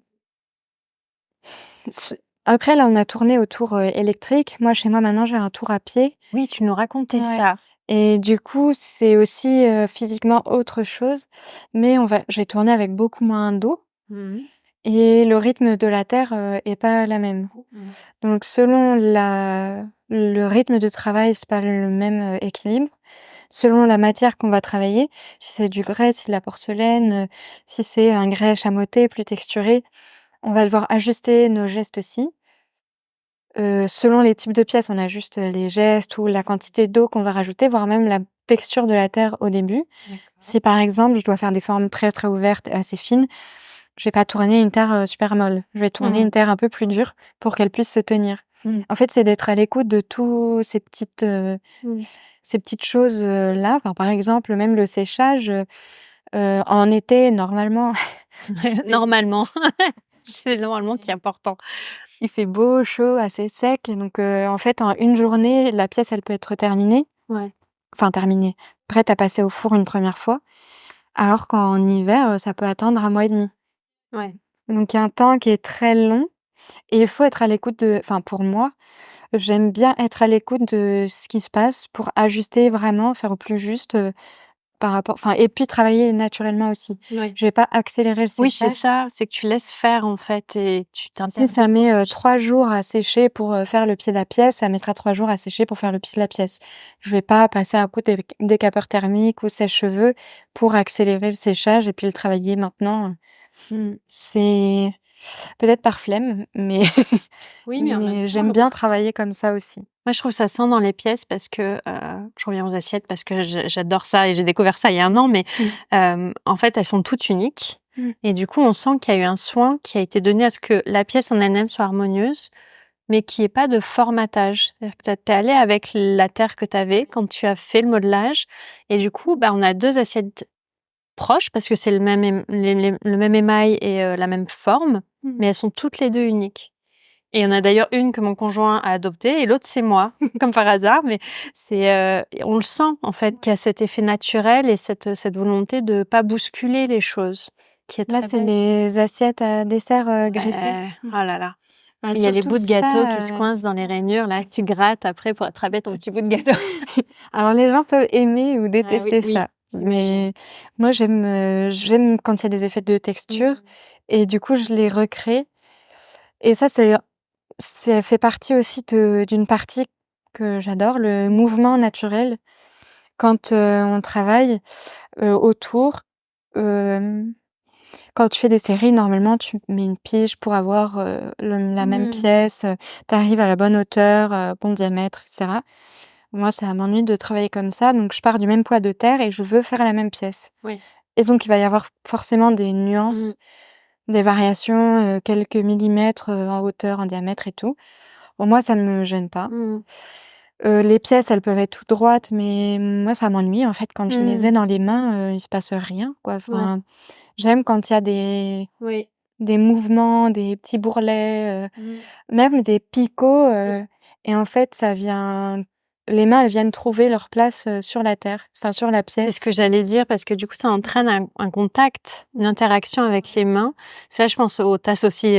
s Après là, on a tourné au tour, électrique. Moi, chez moi, maintenant, j'ai un tour à pied. Oui, tu nous racontais Ouais. ça. Et du coup, c'est aussi, physiquement autre chose, mais je vais tourner avec beaucoup moins d'eau Mmh. et le rythme de la terre, est pas la même. Mmh. Donc selon le rythme de travail, c'est pas le même, équilibre. Selon la matière qu'on va travailler, si c'est du grès, si c'est de la porcelaine, si c'est un grès chamoté plus texturé, on va devoir ajuster nos gestes aussi. Selon les types de pièces, on ajuste, les gestes ou la quantité d'eau qu'on va rajouter, voire même la texture de la terre au début. D'accord. Si par exemple, je dois faire des formes très, très ouvertes et assez fines, je vais pas tourner une terre, super molle. Je vais tourner Mmh. une terre un peu plus dure pour qu'elle puisse se tenir. Mmh. En fait, c'est d'être à l'écoute de tous Mmh. ces petites choses, là. Enfin, par exemple, même le séchage, en été, normalement, Normalement. C'est le normalement qui est important. il fait beau, chaud, assez sec et donc en fait, en une journée, la pièce, elle peut être terminée. Ouais. enfin terminée, prête à passer au four une première fois, alors qu'en hiver, ça peut attendre 1 mois et demi. Ouais. Donc il y a un temps qui est très long et il faut être à l'écoute de enfin pour moi, j'aime bien être à l'écoute de ce qui se passe pour ajuster vraiment, faire au plus juste, par rapport enfin et puis travailler naturellement aussi. Oui. Je vais pas accélérer le Oui, c'est séchage. ça, c'est que tu laisses faire, en fait et tu Si t'interviens ça met, pas. 3 jours à sécher pour, faire le pied de la pièce, ça mettra 3 jours à sécher pour faire le pied de la pièce. Je vais pas passer un coup de décapeur thermique ou sèche-cheveux pour accélérer le séchage et puis le travailler maintenant. Mmh. C'est peut-être par flemme, mais Oui, mais en même mais temps, j'aime bien travailler comme ça aussi. moi, je trouve ça sent dans les pièces parce que, je reviens aux assiettes parce que j'adore ça et j'ai découvert ça il y a un an, mais Mmh. en fait, elles sont toutes uniques Mmh. et du coup, on sent qu'il y a eu un soin qui a été donné à ce que la pièce en elle-même soit harmonieuse, mais qu'il y ait pas de formatage. C'est-à-dire que tu es allé avec la terre que tu avais quand tu as fait le modelage et du coup, bah, on a 2 assiettes proches parce que c'est le même le même émail et la même forme, Mmh. mais elles sont toutes les 2 uniques. Et il y en a d'ailleurs une que mon conjoint a adoptée et l'autre c'est moi, comme par hasard, mais on le sent en fait qu'il y a cet effet naturel et cette volonté de pas bousculer les choses, qui est Là, très c'est belle. les assiettes à dessert, greffées. Oh là là. Bah, Il y a les surtout bouts de gâteau qui se ça, coincent dans les rainures là, que tu grattes après pour attraper ton petit bout de gâteau. alors les gens peuvent aimer ou Ah oui, détester oui, ça, j'imagine. mais moi j'aime quand il y a des effets de texture Mmh. et du coup je les recrée et ça fait partie aussi d'une partie que j'adore, le mouvement naturel quand, on travaille, autour. Hem, Quand tu fais des séries, normalement, tu mets une pige pour avoir, la même Mmh. pièce, tu arrives à la bonne hauteur, bon diamètre et cetera. Moi, ça m'ennuie de travailler comme ça, donc je pars du même poids de terre et je veux faire la même pièce Oui. et donc il va y avoir forcément des Mmh. nuances, des variations, quelques millimètres, en hauteur, en diamètre et tout. Bon, moi, ça me gêne pas. Mmh. Les pièces, elles peuvent être toutes droites, mais moi, ça m'ennuie, en fait, quand je les ai Mmh. dans les mains, il se passe rien, quoi. Ouais. Enfin, j'aime quand il y a des Oui. des mouvements, des petits bourrelets, Mmh. même des picots, Oui. et en fait, ça vient les mains, elles viennent trouver leur place, sur la terre, enfin sur la C'est ce pièce. que j'allais dire parce que du coup, ça entraîne un contact, une interaction avec les mains. C'est là, je pense aux tasses aussi,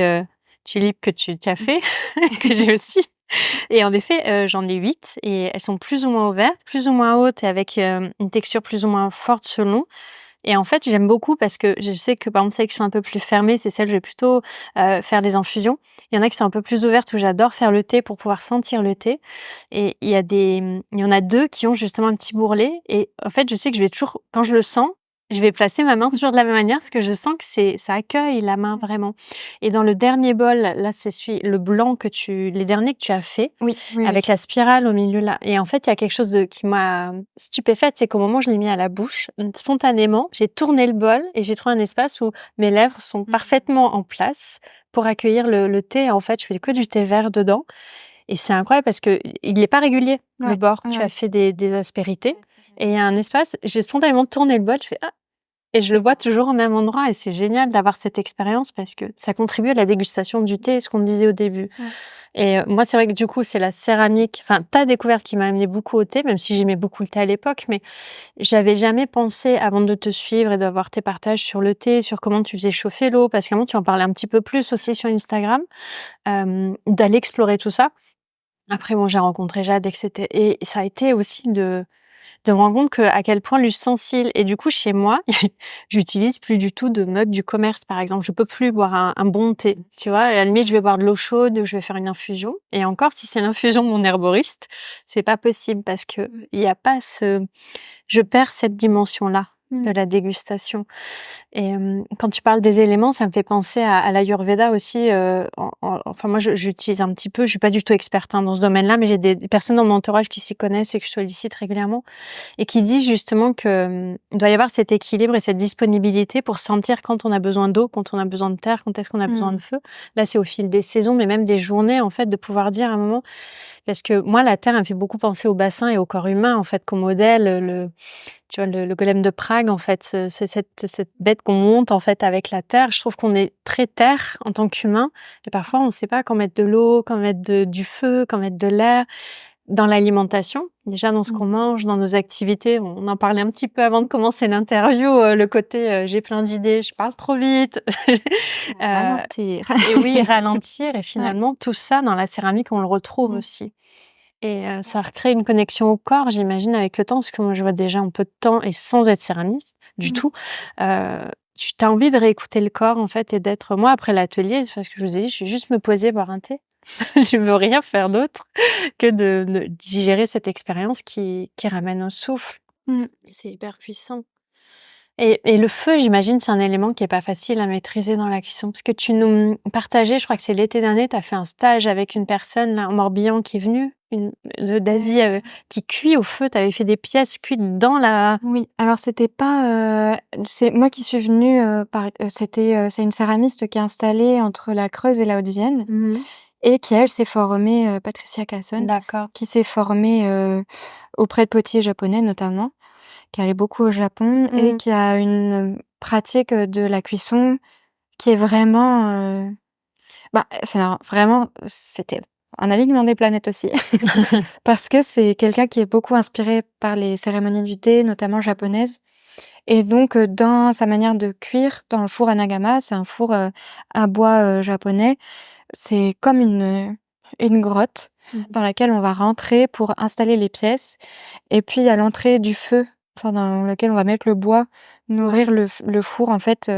tulipes que tu as fait, que j'ai aussi et en effet, j'en ai 8 et elles sont plus ou moins ouvertes, plus ou moins hautes et avec, une texture plus ou moins forte selon et en fait, j'aime beaucoup parce que je sais que, par exemple, celles qui sont un peu plus fermées, c'est celles, je vais plutôt, faire des infusions. Il y en a qui sont un peu plus ouvertes où j'adore faire le thé pour pouvoir sentir le thé et il y en a 2 qui ont justement un petit bourrelet et en fait, je sais que je vais toujours quand je le sens, je vais placer ma main toujours de la même manière parce que je sens que ça accueille la main vraiment et dans le dernier bol, là, c'est celui le blanc les derniers que tu as fait Oui, oui, oui. avec la spirale au milieu là et en fait, il y a quelque chose qui m'a stupéfaite, c'est qu'au moment où je l'ai mis à la bouche, spontanément, j'ai tourné le bol et j'ai trouvé un espace où mes lèvres sont Mmh. parfaitement en place pour accueillir le thé. En fait, je fais que du thé vert dedans et c'est incroyable parce que il est pas régulier, le Ouais, bord. ouais, Tu as ouais. fait des aspérités et il y a un espace, j'ai spontanément tourné le bol, je fais: «Ah!» et je le bois toujours au même endroit et c'est génial d'avoir cette expérience parce que ça contribue à la dégustation du thé, ce qu'on disait au début. Ouais. Et moi, c'est vrai que du coup, c'est la céramique, enfin, ta découverte qui m'a amené beaucoup au thé, même si j'aimais beaucoup le thé à l'époque, mais j'avais jamais pensé, avant de te suivre et d'avoir tes partages sur le thé, sur comment tu faisais chauffer l'eau, parce qu'à un moment, tu en parlais un petit peu plus aussi sur Instagram, d'aller explorer tout ça. Après, bon, j'ai rencontré Jade et ça a été aussi de me rendre compte à quel point l'ustensile et du coup, chez moi, j'utilise plus du tout de mug du commerce, par exemple. Je peux plus boire un bon thé, tu vois? À la limite, je vais boire de l'eau chaude ou je vais faire une infusion et encore, si c'est l'infusion de mon herboriste, c'est pas possible parce que il y a pas je perds cette dimension-là Mmh. de la dégustation. Et quand tu parles des éléments, ça me fait penser à l'ayurveda aussi, enfin moi j'utilise un petit peu, je suis pas du tout experte, hein, dans ce domaine-là, mais j'ai des personnes dans mon entourage qui s'y connaissent et que je sollicite régulièrement et qui disent justement que, il doit y avoir cet équilibre et cette disponibilité pour sentir quand on a besoin d'eau, quand on a besoin de terre, quand est-ce qu'on a besoin de Mmh. feu. Là, c'est au fil des saisons, mais même des journées, en fait, de pouvoir dire à un moment parce que moi, la terre, elle me fait beaucoup penser au bassin et au corps humain, en fait, qu'on modèle, tu vois, le golem de Prague, en fait, cette bête qu'on monte, en fait, avec la terre. Je trouve qu'on est très terre en tant qu'humain et parfois, on ne sait pas quand mettre de l'eau, quand mettre du feu, quand mettre de l'air. dans l'alimentation, déjà dans ce qu'on mange, dans nos activités. On en parlait un petit peu avant de commencer l'interview, le côté, j'ai plein d'idées, je parle trop vite. Ralentir. Et oui, ralentir et Ouais. finalement tout ça dans la céramique, on le retrouve Mmh. aussi et ça recrée une connexion au corps, j'imagine, avec le temps, parce que moi, je vois déjà en peu de temps et sans être céramiste du Mmh. tout, tu as envie de réécouter le corps, en fait et d'être moi, après l'atelier, c'est parce que je vous ai dit, je vais juste me poser, boire un thé. Je veux rien faire d'autre que de digérer cette expérience qui ramène au souffle. Mmh. Et c'est hyper puissant. Et le feu, j'imagine, c'est un élément qui est pas facile à maîtriser dans la cuisson? Parce que tu nous partageais, je crois que c'est l'été dernier, tu as fait un stage avec une personne là, en Morbihan qui est venue, d'Asie, qui cuit au feu. Tu avais fait des pièces cuites dans la Oui, alors c'était pas, c'est moi qui suis venue, c'est une céramiste qui est installée entre la Creuse et la Haute-Vienne Mmh. et qui elle s'est formée, Patricia Casson, D'accord. qui s'est formée, auprès de potiers japonais notamment, qui est allée beaucoup au Japon et Mmh. qui a une, pratique, de la cuisson qui est vraiment, c'est marrant, vraiment, c'était un alignement des planètes aussi. Parce que c'est quelqu'un qui est beaucoup inspiré par les cérémonies du thé, notamment japonaises et donc dans sa manière de cuire, dans le four Anagama, c'est un four, à bois, japonais. C'est comme une grotte Mmh. dans laquelle on va rentrer pour installer les pièces et puis à l'entrée du feu, enfin dans lequel on va mettre le bois, Ouais. nourrir le four en fait,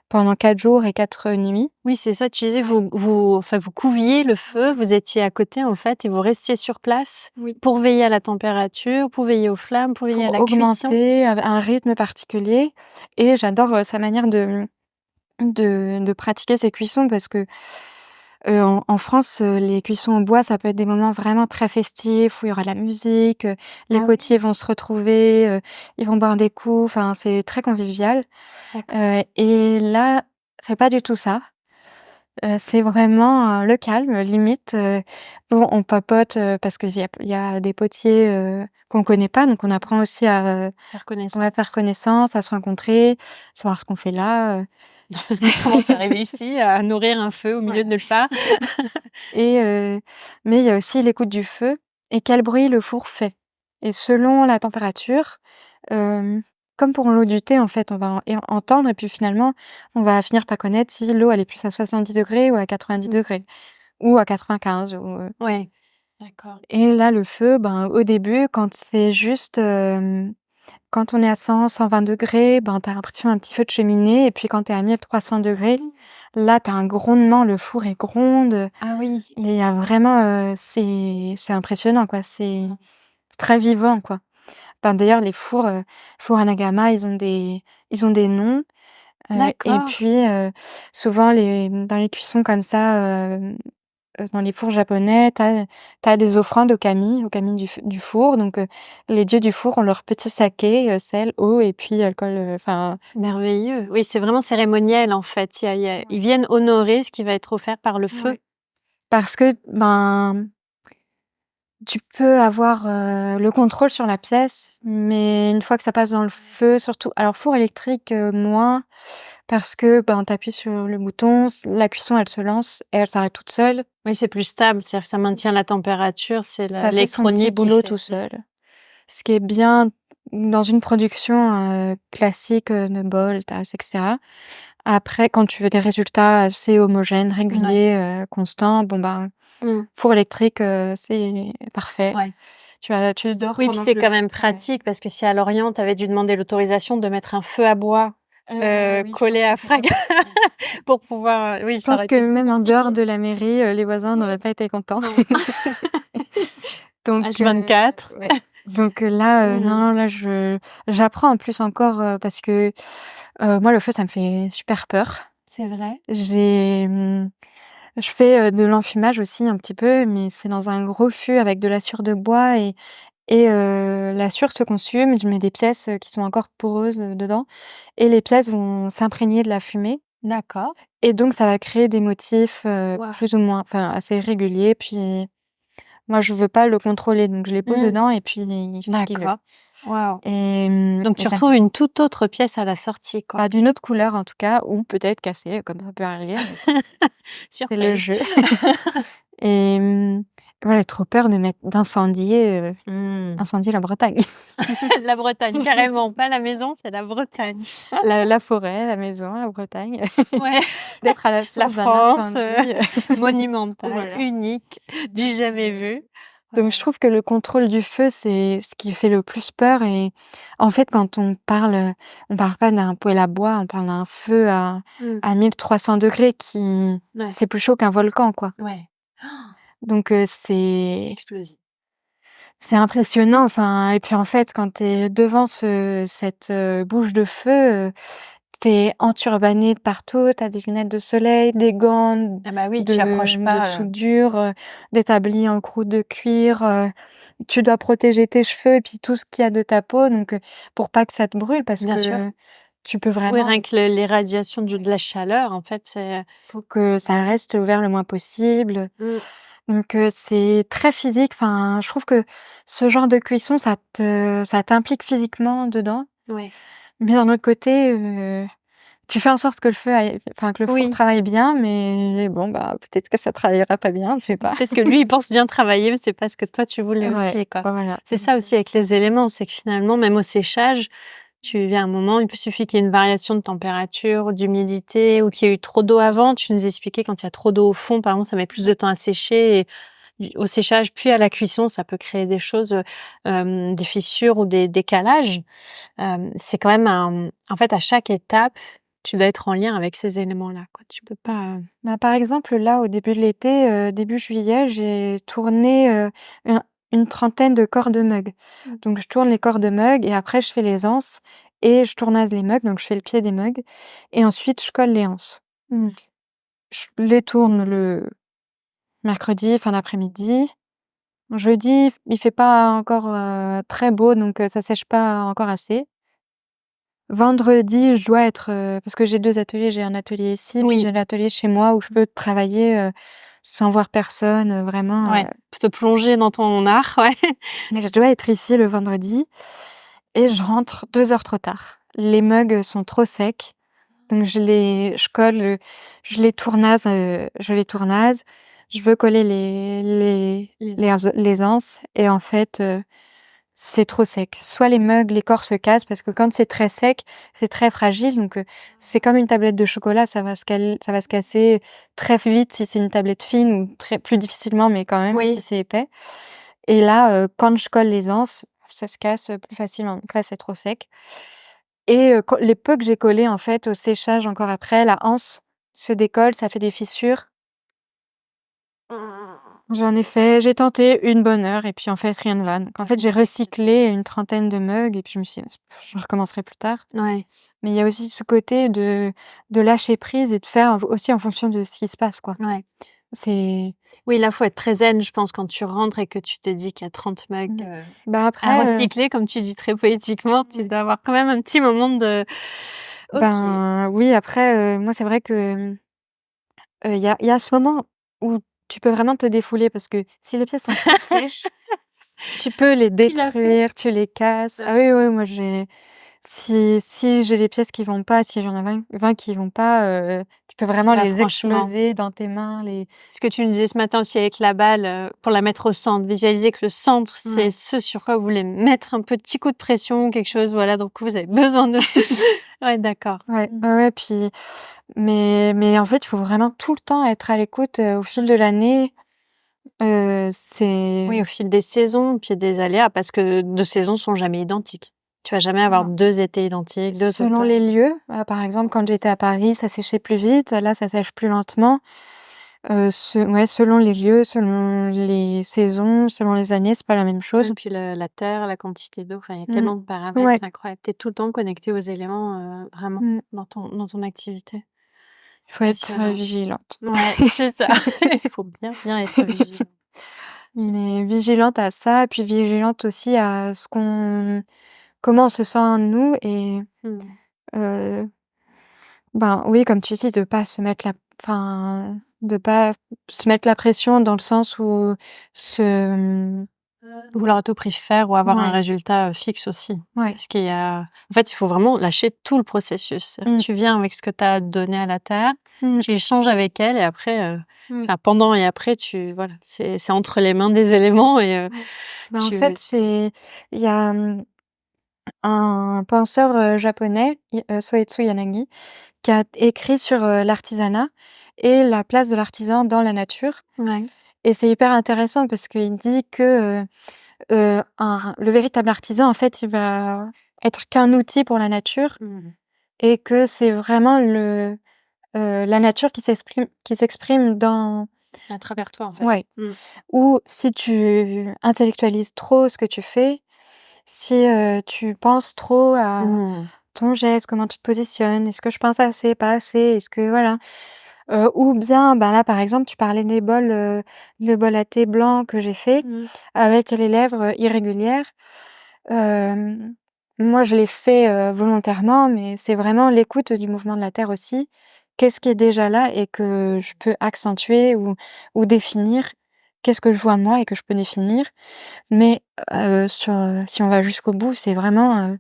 pendant 4 jours et 4 nuits. Oui, c'est ça, tu disais vous couviez le feu, vous étiez à côté, en fait et vous restiez sur place Oui. pour veiller à la température, pour veiller aux flammes, pour veiller à Pour la cuisson? augmenter un rythme particulier et j'adore, sa manière de pratiquer ses cuissons parce que, en France, les cuissons en bois, ça peut être des moments vraiment très festifs où il y aura la musique, les Ah oui, potiers vont se retrouver, ils vont boire des coups, enfin, c'est très convivial, d'accord. et là, c'est pas du tout ça. C'est vraiment, le calme, limite, bon, on papote, parce qu'il y a des potiers, qu'on connaît pas, donc on apprend aussi à, Faire ouais, faire connaissance. connaissance, à se rencontrer, savoir ce qu'on fait là, Comment tu as réussi à nourrir un feu au Ouais. milieu de nulle part? et mais il y a aussi l'écoute du feu et quel bruit le four fait et selon la température, hem, comme pour l'eau du thé, en fait, on va entendre et puis finalement, on va finir par connaître si l'eau, elle est plus à 70 degrés ou à 90 Mmh. degrés ou à 95 Ouais, d'accord. et là, le feu, ben, au début, quand c'est juste, quand on est à 100-120 degrés, ben, tu as l'impression d'un petit feu de cheminée et puis quand tu es à 1300 degrés, Mmh. là, tu as un grondement, le four, il gronde, et Ah oui. il y a vraiment, c'est impressionnant, quoi, c'est très vivant, quoi. Enfin, d'ailleurs, les fours Anagama, ils ont des noms, et D'accord. puis, souvent dans les cuissons comme ça, dans les fours japonais, tu as des offrandes aux kami du four, donc les dieux du four ont leur petit saké, sel, eau et puis alcool, enfin, Merveilleux. Oui, c'est vraiment cérémoniel, en fait. ouais. Ils viennent honorer ce qui va être offert par le feu. Ouais. Parce que, ben, tu peux avoir, le contrôle sur la pièce, mais une fois que ça passe dans le feu, surtout alors four électrique, moins, parce que, ben, tu appuies sur le bouton, la cuisson, elle se lance et elle s'arrête toute seule. Oui, c'est plus stable, c'est-à-dire que ça maintient la température, c'est Ça fait son petit l'électronique qui boulot fait. tout seul. Ce qui est bien dans une production, classique, de bol, tasse et cetera. Après, quand tu veux des résultats assez homogènes, Ouais. réguliers, constants, bon, ben, Mmh. four électrique, c'est parfait. Ouais. Tu dors Oui, puis pendant c'est que le quand four même travaille. pratique parce que si à Lorient, tu avais dû demander l'autorisation de mettre un feu à bois, Oui, je collé pense que à c'est pas frac possible. pour pouvoir, oui, Je ça pense aurait que été même en dehors compliqué. de la mairie, les voisins n'auraient pas été contents. Non. Donc H24. ouais. Donc là, non, Mmh. non, là, j'apprends en plus encore, parce que, moi, le feu, ça me fait super peur. C'est vrai? J'ai, je fais, de l'enfumage aussi un petit peu, mais c'est dans un gros fût avec de la sciure de bois et la sciure se consume. Je mets des pièces, qui sont encore poreuses, dedans et les pièces vont s'imprégner de la fumée D'accord. et donc ça va créer des motifs, Waouh. plus ou moins enfin assez irréguliers. Puis moi, je veux pas le contrôler, donc je les pose Mmh. dedans et puis il fait ce qu'il veut D'accord. Waouh. et Donc et tu ça me fait retrouves une toute autre pièce à la sortie, quoi. bah, d'une autre couleur en tout cas ou peut-être cassée, comme ça peut arriver, mais c'est le Surprise. jeu et voilà, trop peur d'incendier, Mmh. incendier la Bretagne. La Bretagne, carrément, pas la maison, c'est la Bretagne. La forêt, la maison, la Bretagne, Ouais, d'être à la la source d'un France, incendie, monumentale, voilà. unique, du jamais vu. Oh Donc là je là. trouve que le contrôle du feu, c'est ce qui fait le plus peur et en fait, quand on parle pas d'un poêle à bois, on parle d'un feu Mmh. à 1300 degrés qui Ouais, c'est plus chaud qu'un volcan, quoi. ouais. Donc Explosif. c'est impressionnant, enfin et puis, en fait, quand tu es devant cette bouche de feu, tu es enturbané de partout, tu as des lunettes de soleil, des gants Ah bah oui, tu approches de pas, soudure, des tabliers en croûte de cuir, tu dois protéger tes cheveux et puis tout ce qu'il y a de ta peau donc pour pas que ça te brûle parce bien sûr. que tu peux Oui, vraiment rien que les radiations de la chaleur, en fait, c'est faut que ça reste ouvert le moins possible. mmh, Donc c'est très physique, enfin, je trouve que ce genre de cuisson, ça t'implique physiquement dedans, ouais. mais d'un autre côté, tu fais en sorte que que le four Oui, travaille bien, mais bon, bah, peut-être que ça travaillera pas bien, on sait pas. peut-être que lui, il pense bien travailler, mais c'est pas ce que toi tu voulais Ouais, aussi, quoi. voilà. C'est ça aussi avec les éléments, c'est que finalement, même au séchage, tu à un moment, il suffit qu'il y ait une variation de température, d'humidité ou qu'il y ait eu trop d'eau avant. Tu nous expliquais quand il y a trop d'eau au fond, par exemple, ça met plus de temps à sécher et au séchage, puis à la cuisson, ça peut créer des choses, des fissures ou des décalages. C'est quand même en fait, à chaque étape, tu dois être en lien avec ces éléments-là, quoi. Tu peux pas, Bah, par exemple, là, au début de l'été, début juillet, j'ai tourné, un une trentaine de corps de mug. Mmh. Donc je tourne les corps de mug et après je fais les anses et je tournase les mugs, donc je fais le pied des mugs et ensuite je colle les anses. Mmh. Je les tourne le mercredi, fin d'après-midi. Jeudi, il fait pas encore, très beau donc ça sèche pas encore assez. Vendredi, je dois être, parce que j'ai 2 ateliers, j'ai un atelier ici, puis Oui, j'ai l'atelier chez moi où je peux travailler, sans voir personne, vraiment, ouais, te plonger dans ton art, ouais. mais je dois être ici le vendredi et je rentre 2 heures trop tard. Les mugs, sont trop secs, donc je colle, je les tournase. Je veux coller Les ans. les anses et en fait, c'est trop sec. Soit les mugs, les corps se cassent parce que quand c'est très sec, c'est très fragile donc c'est comme une tablette de chocolat, ça va se casser très vite si c'est une tablette fine ou très plus difficilement mais quand même si Oui. c'est épais et là, quand je colle les anses, ça se casse, plus facilement donc là, c'est trop sec et quand les peu que j'ai collés en fait au séchage encore après, la anse se décolle, ça fait des fissures. J'ai tenté une bonne heure et puis en fait rien ne va. Donc en fait, j'ai recyclé une trentaine de mugs et puis je me suis dit: «Je recommencerai plus tard». Ouais, Mais il y a aussi ce côté de lâcher prise et de faire aussi en fonction de ce qui se passe, quoi. ouais. C'est Oui, là, faut être très zen, je pense, quand tu rentres et que tu te dis qu'il y a 30 mugs, mmh. Bah, à après, recycler, comme tu dis très poétiquement, tu dois avoir quand même un petit moment de OK. ben, oui, après, moi, c'est vrai que, il y a ce moment où tu peux vraiment te défouler parce que si les pièces sont trop sèches, tu peux les Tu l'as fait? détruire, tu les casses. Ah oui, oui, moi, si j'ai les pièces qui vont pas, si j'en ai 20 qui vont pas, tu peux Tu vraiment vas les franchement. exploser dans tes mains, les Ce que tu nous disais ce matin aussi avec la balle, pour la mettre au centre, visualiser que le centre, c'est ouais. ce sur quoi vous voulez mettre un petit coup de pression, quelque chose, voilà, donc vous avez besoin de ouais, d'accord. Ouais, Mmh. ouais, ouais, puis mais en fait, il faut vraiment tout le temps être à l'écoute, au fil de l'année, c'est Oui, au fil des saisons, puis des aléas, parce que 2 saisons sont jamais identiques. Tu vas jamais avoir non, 2 étés identiques, 2 selon automnes. les lieux, par exemple, quand j'étais à Paris, ça séchait plus vite, là, ça sèche plus lentement, ouais, selon les lieux, selon les saisons, selon les années, c'est pas la même Et chose. puis la terre, la quantité d'eau, enfin, il y a Mmh. tellement de paramètres, Ouais. c'est incroyable. Tu es tout le temps connecté aux éléments, vraiment, Mmh. dans ton activité. Il C'est faut être, passionnant. vigilante. Ouais, c'est ça. Il faut bien, bien être vigilant. Mais vigilante à ça, puis vigilante aussi à comment on se sent nous et Mmh. heu, ben, oui, comme tu dis, de pas se mettre la enfin, de pas se mettre la pression dans le sens où se, Vouloir à tout prix faire ou avoir un Ouais, résultat, fixe aussi. ouais. Parce qu'il y a en fait, il faut vraiment lâcher tout le processus. C'est-à-dire que Mmh. tu viens avec ce que tu as donné à la terre, Mmh. tu échanges avec elle et après, Mmh. pendant et après voilà, c'est entre les mains des éléments et Ouais. Bah, en tu fait, il y a, un penseur, japonais, Soetsu Yanagi, qui a écrit sur, l'artisanat et la place de l'artisan dans la nature ouais. et c'est hyper intéressant parce qu'il dit que, un le véritable artisan, en fait, il va être qu'un outil pour la nature Mmh. et que c'est vraiment la nature qui s'exprime dans À travers toi, en fait. ouais, Mmh. ou si tu intellectualises trop ce que tu fais, si, tu penses trop à Mmh. ton geste, comment tu te positionnes, est-ce que je pense assez, pas assez, est-ce que voilà? Ou bien, ben, là, par exemple, tu parlais des bols, le bol à thé blanc que j'ai fait Mmh. avec les lèvres, irrégulières. Hem, Moi, je l'ai fait, volontairement, mais c'est vraiment l'écoute du mouvement de la terre aussi. Qu'est-ce qui est déjà là et que je peux accentuer ou définir? Qu'est-ce que je vois moi et que je peux définir? Mais, si on va jusqu'au bout, c'est vraiment,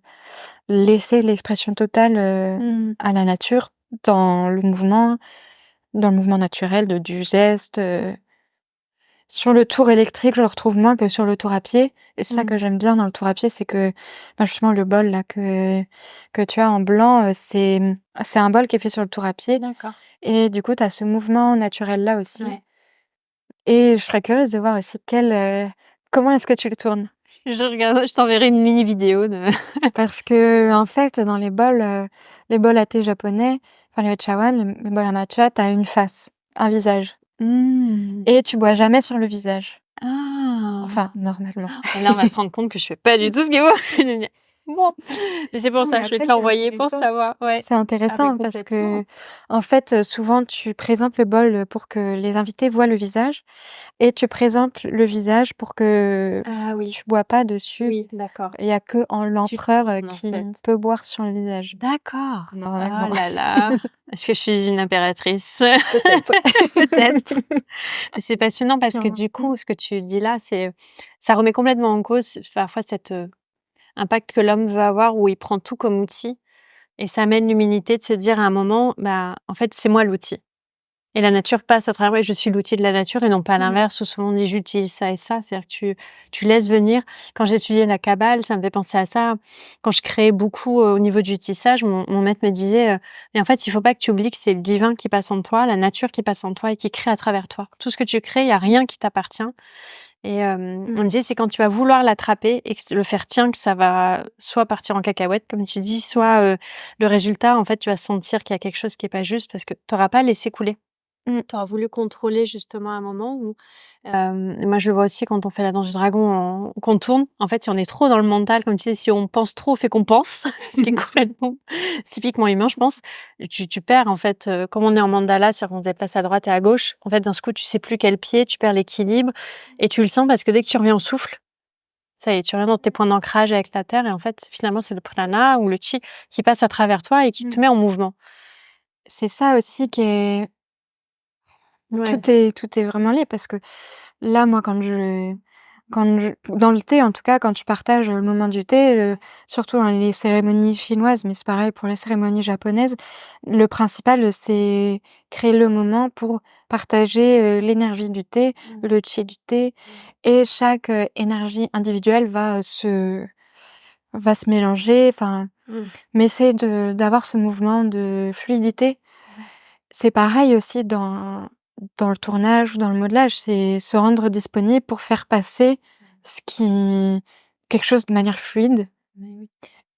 laisser l'expression totale, Mmh. à la nature dans le mouvement naturel du geste, sur le tour électrique, je le retrouve moins que sur le tour à pied et c'est ça Mmh. que j'aime bien dans le tour à pied, c'est que, bah, justement le bol là que tu as en blanc, c'est un bol qui est fait sur le tour à pied D'accord. et du coup, tu as ce mouvement naturel là aussi Ouais. et je serais curieuse de voir aussi comment est-ce que tu le tournes? Je t'enverrai une mini vidéo de Parce qu'en fait, dans les bols à thé japonais, enfin les chawan, les bols à matcha, tu as une face, un visage mmh. et tu bois jamais sur le visage. Enfin, Ah! normalement. Et là, on va se rendre compte que je fais pas du tout ce qu'il faut. Bon, mais c'est pour Non, mais ça, je vais après te c'est l'envoyer pour intéressant. savoir. Ouais. C'est Ah beh, intéressant parce que, complètement. en fait, souvent tu présentes le bol, pour que les invités voient le visage et tu présentes le visage pour que Ah oui, tu bois pas dessus. oui, d'accord. Il y a que en Tu l'empereur, tournes, en qui fait. peut boire sur le visage, D'accord. Ah normalement. là là, est-ce que je suis une impératrice? Peut-être. Peut-être. Mais c'est passionnant parce que Sûrement. du coup, ce que tu dis là, ça remet complètement en cause parfois cet, impact que l'homme veut avoir où il prend tout comme outil et ça amène l'humilité de se dire à un moment: «Bah, en fait, c'est moi l'outil». Et la nature passe à travers moi et je suis l'outil de la nature et non pas Mmh. l'inverse où souvent on dit: «J'utilise ça et ça». C'est-à-dire que tu laisses venir. Quand j'étudiais la kabbale, ça me fait penser à ça. Quand je créais beaucoup, au niveau du tissage, mon maître me disait, «Mais en fait, il faut pas que tu oublies que c'est le divin qui passe en toi, la nature qui passe en toi et qui crée à travers toi. Tout ce que tu crées, il y a rien qui t'appartient» et Mmh. on me disait: «C'est quand tu vas vouloir l'attraper et le faire tien que ça va soit partir en cacahuète comme tu dis, soit, le résultat, en fait, tu vas sentir qu'il y a quelque chose qui est pas juste parce que tu auras pas laissé couler». Mmh. Tu auras voulu contrôler justement un moment où, moi je le vois aussi quand on fait la danse du dragon qu'on tourne. En fait, si on est trop dans le mental, comme tu dis, si on pense trop au fait qu'on pense, ce qui est complètement typiquement humain, je pense, tu perds en fait, comme on est en mandala, c'est-à-dire qu'on se déplace à droite et à gauche, en fait, d'un seul coup, tu sais plus quel pied, tu perds l'équilibre et tu le sens parce que dès que tu reviens au souffle, ça y est, tu reviens dans tes points d'ancrage avec la terre et en fait, finalement, c'est le prana ou le chi qui passe à travers toi et qui Mmh. te met en mouvement. C'est ça aussi qui est Ouais. tout est vraiment lié parce que là, moi, quand je dans le thé, en tout cas, quand tu partages le moment du thé, surtout dans les cérémonies chinoises, mais c'est pareil pour les cérémonies japonaises, le principal, c'est créer le moment pour partager, l'énergie du thé, Mmh. le chi du thé Mmh. et chaque, énergie individuelle va se mélanger, enfin, Mmh. mais c'est d'avoir ce mouvement de fluidité. Ouais. C'est pareil aussi dans le tournage ou dans le modelage, c'est se rendre disponible pour faire passer ce qui quelque chose de manière fluide. Oui, oui.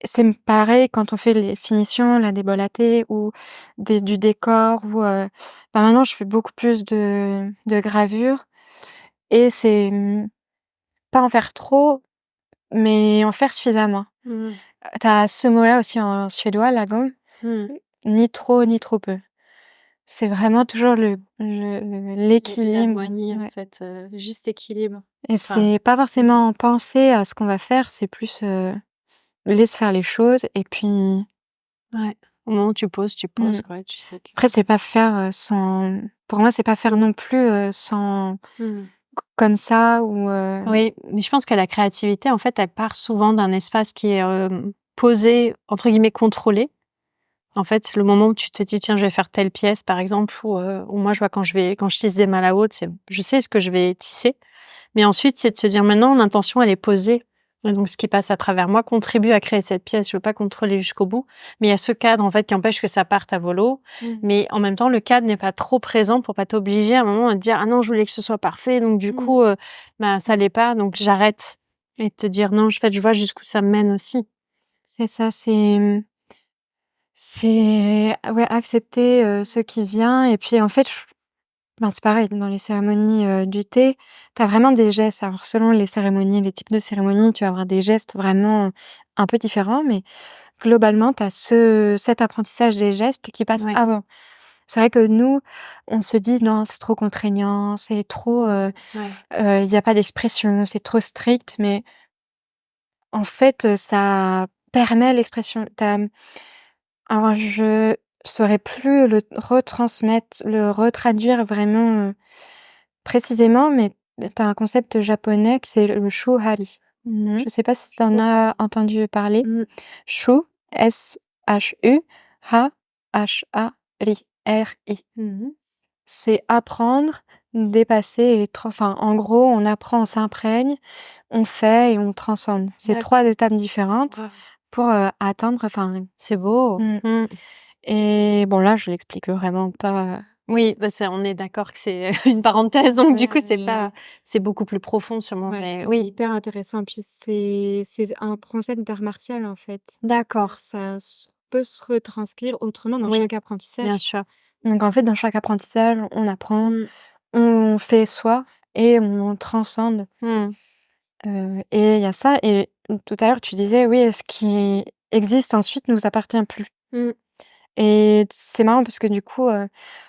C'est pareil quand on fait les finitions, la débollatée ou du décor ou, bah, maintenant je fais beaucoup plus de gravure et c'est, pas en faire trop, mais en faire suffisamment. Mmh. Tu as ce mot-là aussi en suédois, lagom, Mmh. ni trop ni trop peu. C'est vraiment toujours l'équilibre, L'harmonie en ouais fait, juste équilibre. et Enfin, c'est pas forcément penser à ce qu'on va faire, c'est plus, laisse faire les choses et puis ouais, au moment où tu mmh, poses quoi, tu sais que après c'est pas faire, sans pour moi, c'est pas faire non plus, sans mmh. comme ça ou Oui, mais je pense que la créativité, en fait, elle part souvent d'un espace qui est, posé, entre guillemets «contrôlé». En fait, le moment où tu te dis: «Tiens, je vais faire telle pièce», par exemple, ou moi, je vois quand je tisse des mal à haute, c'est je sais ce que je vais tisser, mais ensuite, c'est de se dire: «Maintenant, l'intention, elle est posée et donc ce qui passe à travers moi contribue à créer cette pièce». Je veux pas contrôler jusqu'au bout, mais il y a ce cadre, en fait, qui empêche que ça parte à volo, mais en même temps, le cadre n'est pas trop présent pour pas t'obliger à un moment à te dire: «Ah non, je voulais que ce soit parfait, donc du coup, bah, ça l'est pas, donc j'arrête» et te dire: «Non, en fait, je vois jusqu'où ça me mène aussi». c'est ça, c'est ouais, accepter, ce qui vient et puis, en fait, ben, c'est pareil dans les cérémonies, du thé, tu as vraiment des gestes. Alors selon les cérémonies, les types de cérémonies, tu vas avoir des gestes vraiment un peu différents, mais globalement, tu as cet apprentissage des gestes qui passe Ouais, avant. C'est vrai que nous, on se dit: «Non, c'est trop contraignant, c'est trop, ouais. il y a pas d'expression, c'est trop strict», mais en fait, ça permet l'expression. Alors je saurais plus le retransmettre, le retraduire vraiment, précisément, mais tu as un concept japonais que c'est le shuhari. Mmh. Je sais pas si tu en as entendu parler? Mmh. Shu, S-H-U, ha, H-A-ri, R-I. Mmh. C'est apprendre, dépasser et enfin, en gros, on apprend, on s'imprègne, on fait et on transcende. C'est 3 D'accord. étapes différentes Waouh. pour, atteindre enfin C'est beau. mmh Mmh. et bon là, je l'explique vraiment pas, Oui, bah, ça on est d'accord que c'est une parenthèse, donc du coup, c'est ouais. pas c'est beaucoup plus profond sûrement, Ouais, mais c'est oui. hyper intéressant. Puis c'est un concept d'art martial, en fait. D'accord. Ça peut se retranscrire autrement dans Oui, chaque bien apprentissage. sûr. Donc en fait, dans chaque apprentissage, on apprend, Mmh. on fait soi et on transcende, Mmh. et il y a ça et tout à l'heure, tu disais: «Oui, ce qui existe ensuite nous appartient plus» Mmh. et c'est marrant parce que du coup,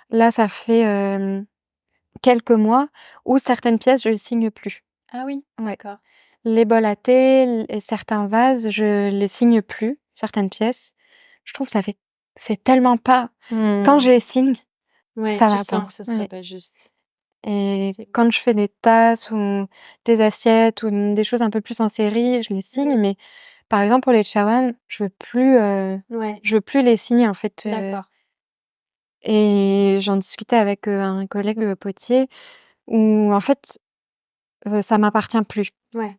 là, ça fait, quelques mois où certaines pièces, je les signe plus. Ah oui, Ouais. d'accord. Les bols à thé et certains vases, je les signe plus, certaines pièces. Je trouve ça fait c'est tellement pas quand je Mmh. les signe, Ouais, ça tu va sens pas. que ce serait Ouais pas juste. et C'est quand je fais des tasses ou des assiettes ou des choses un peu plus en série, je les signe, mmh. mais par exemple pour les chawan, Ouais, je veux plus les signer en fait, d'accord. et j'en discutais avec, un collègue, potier où en fait, ça m'appartient plus. Ouais,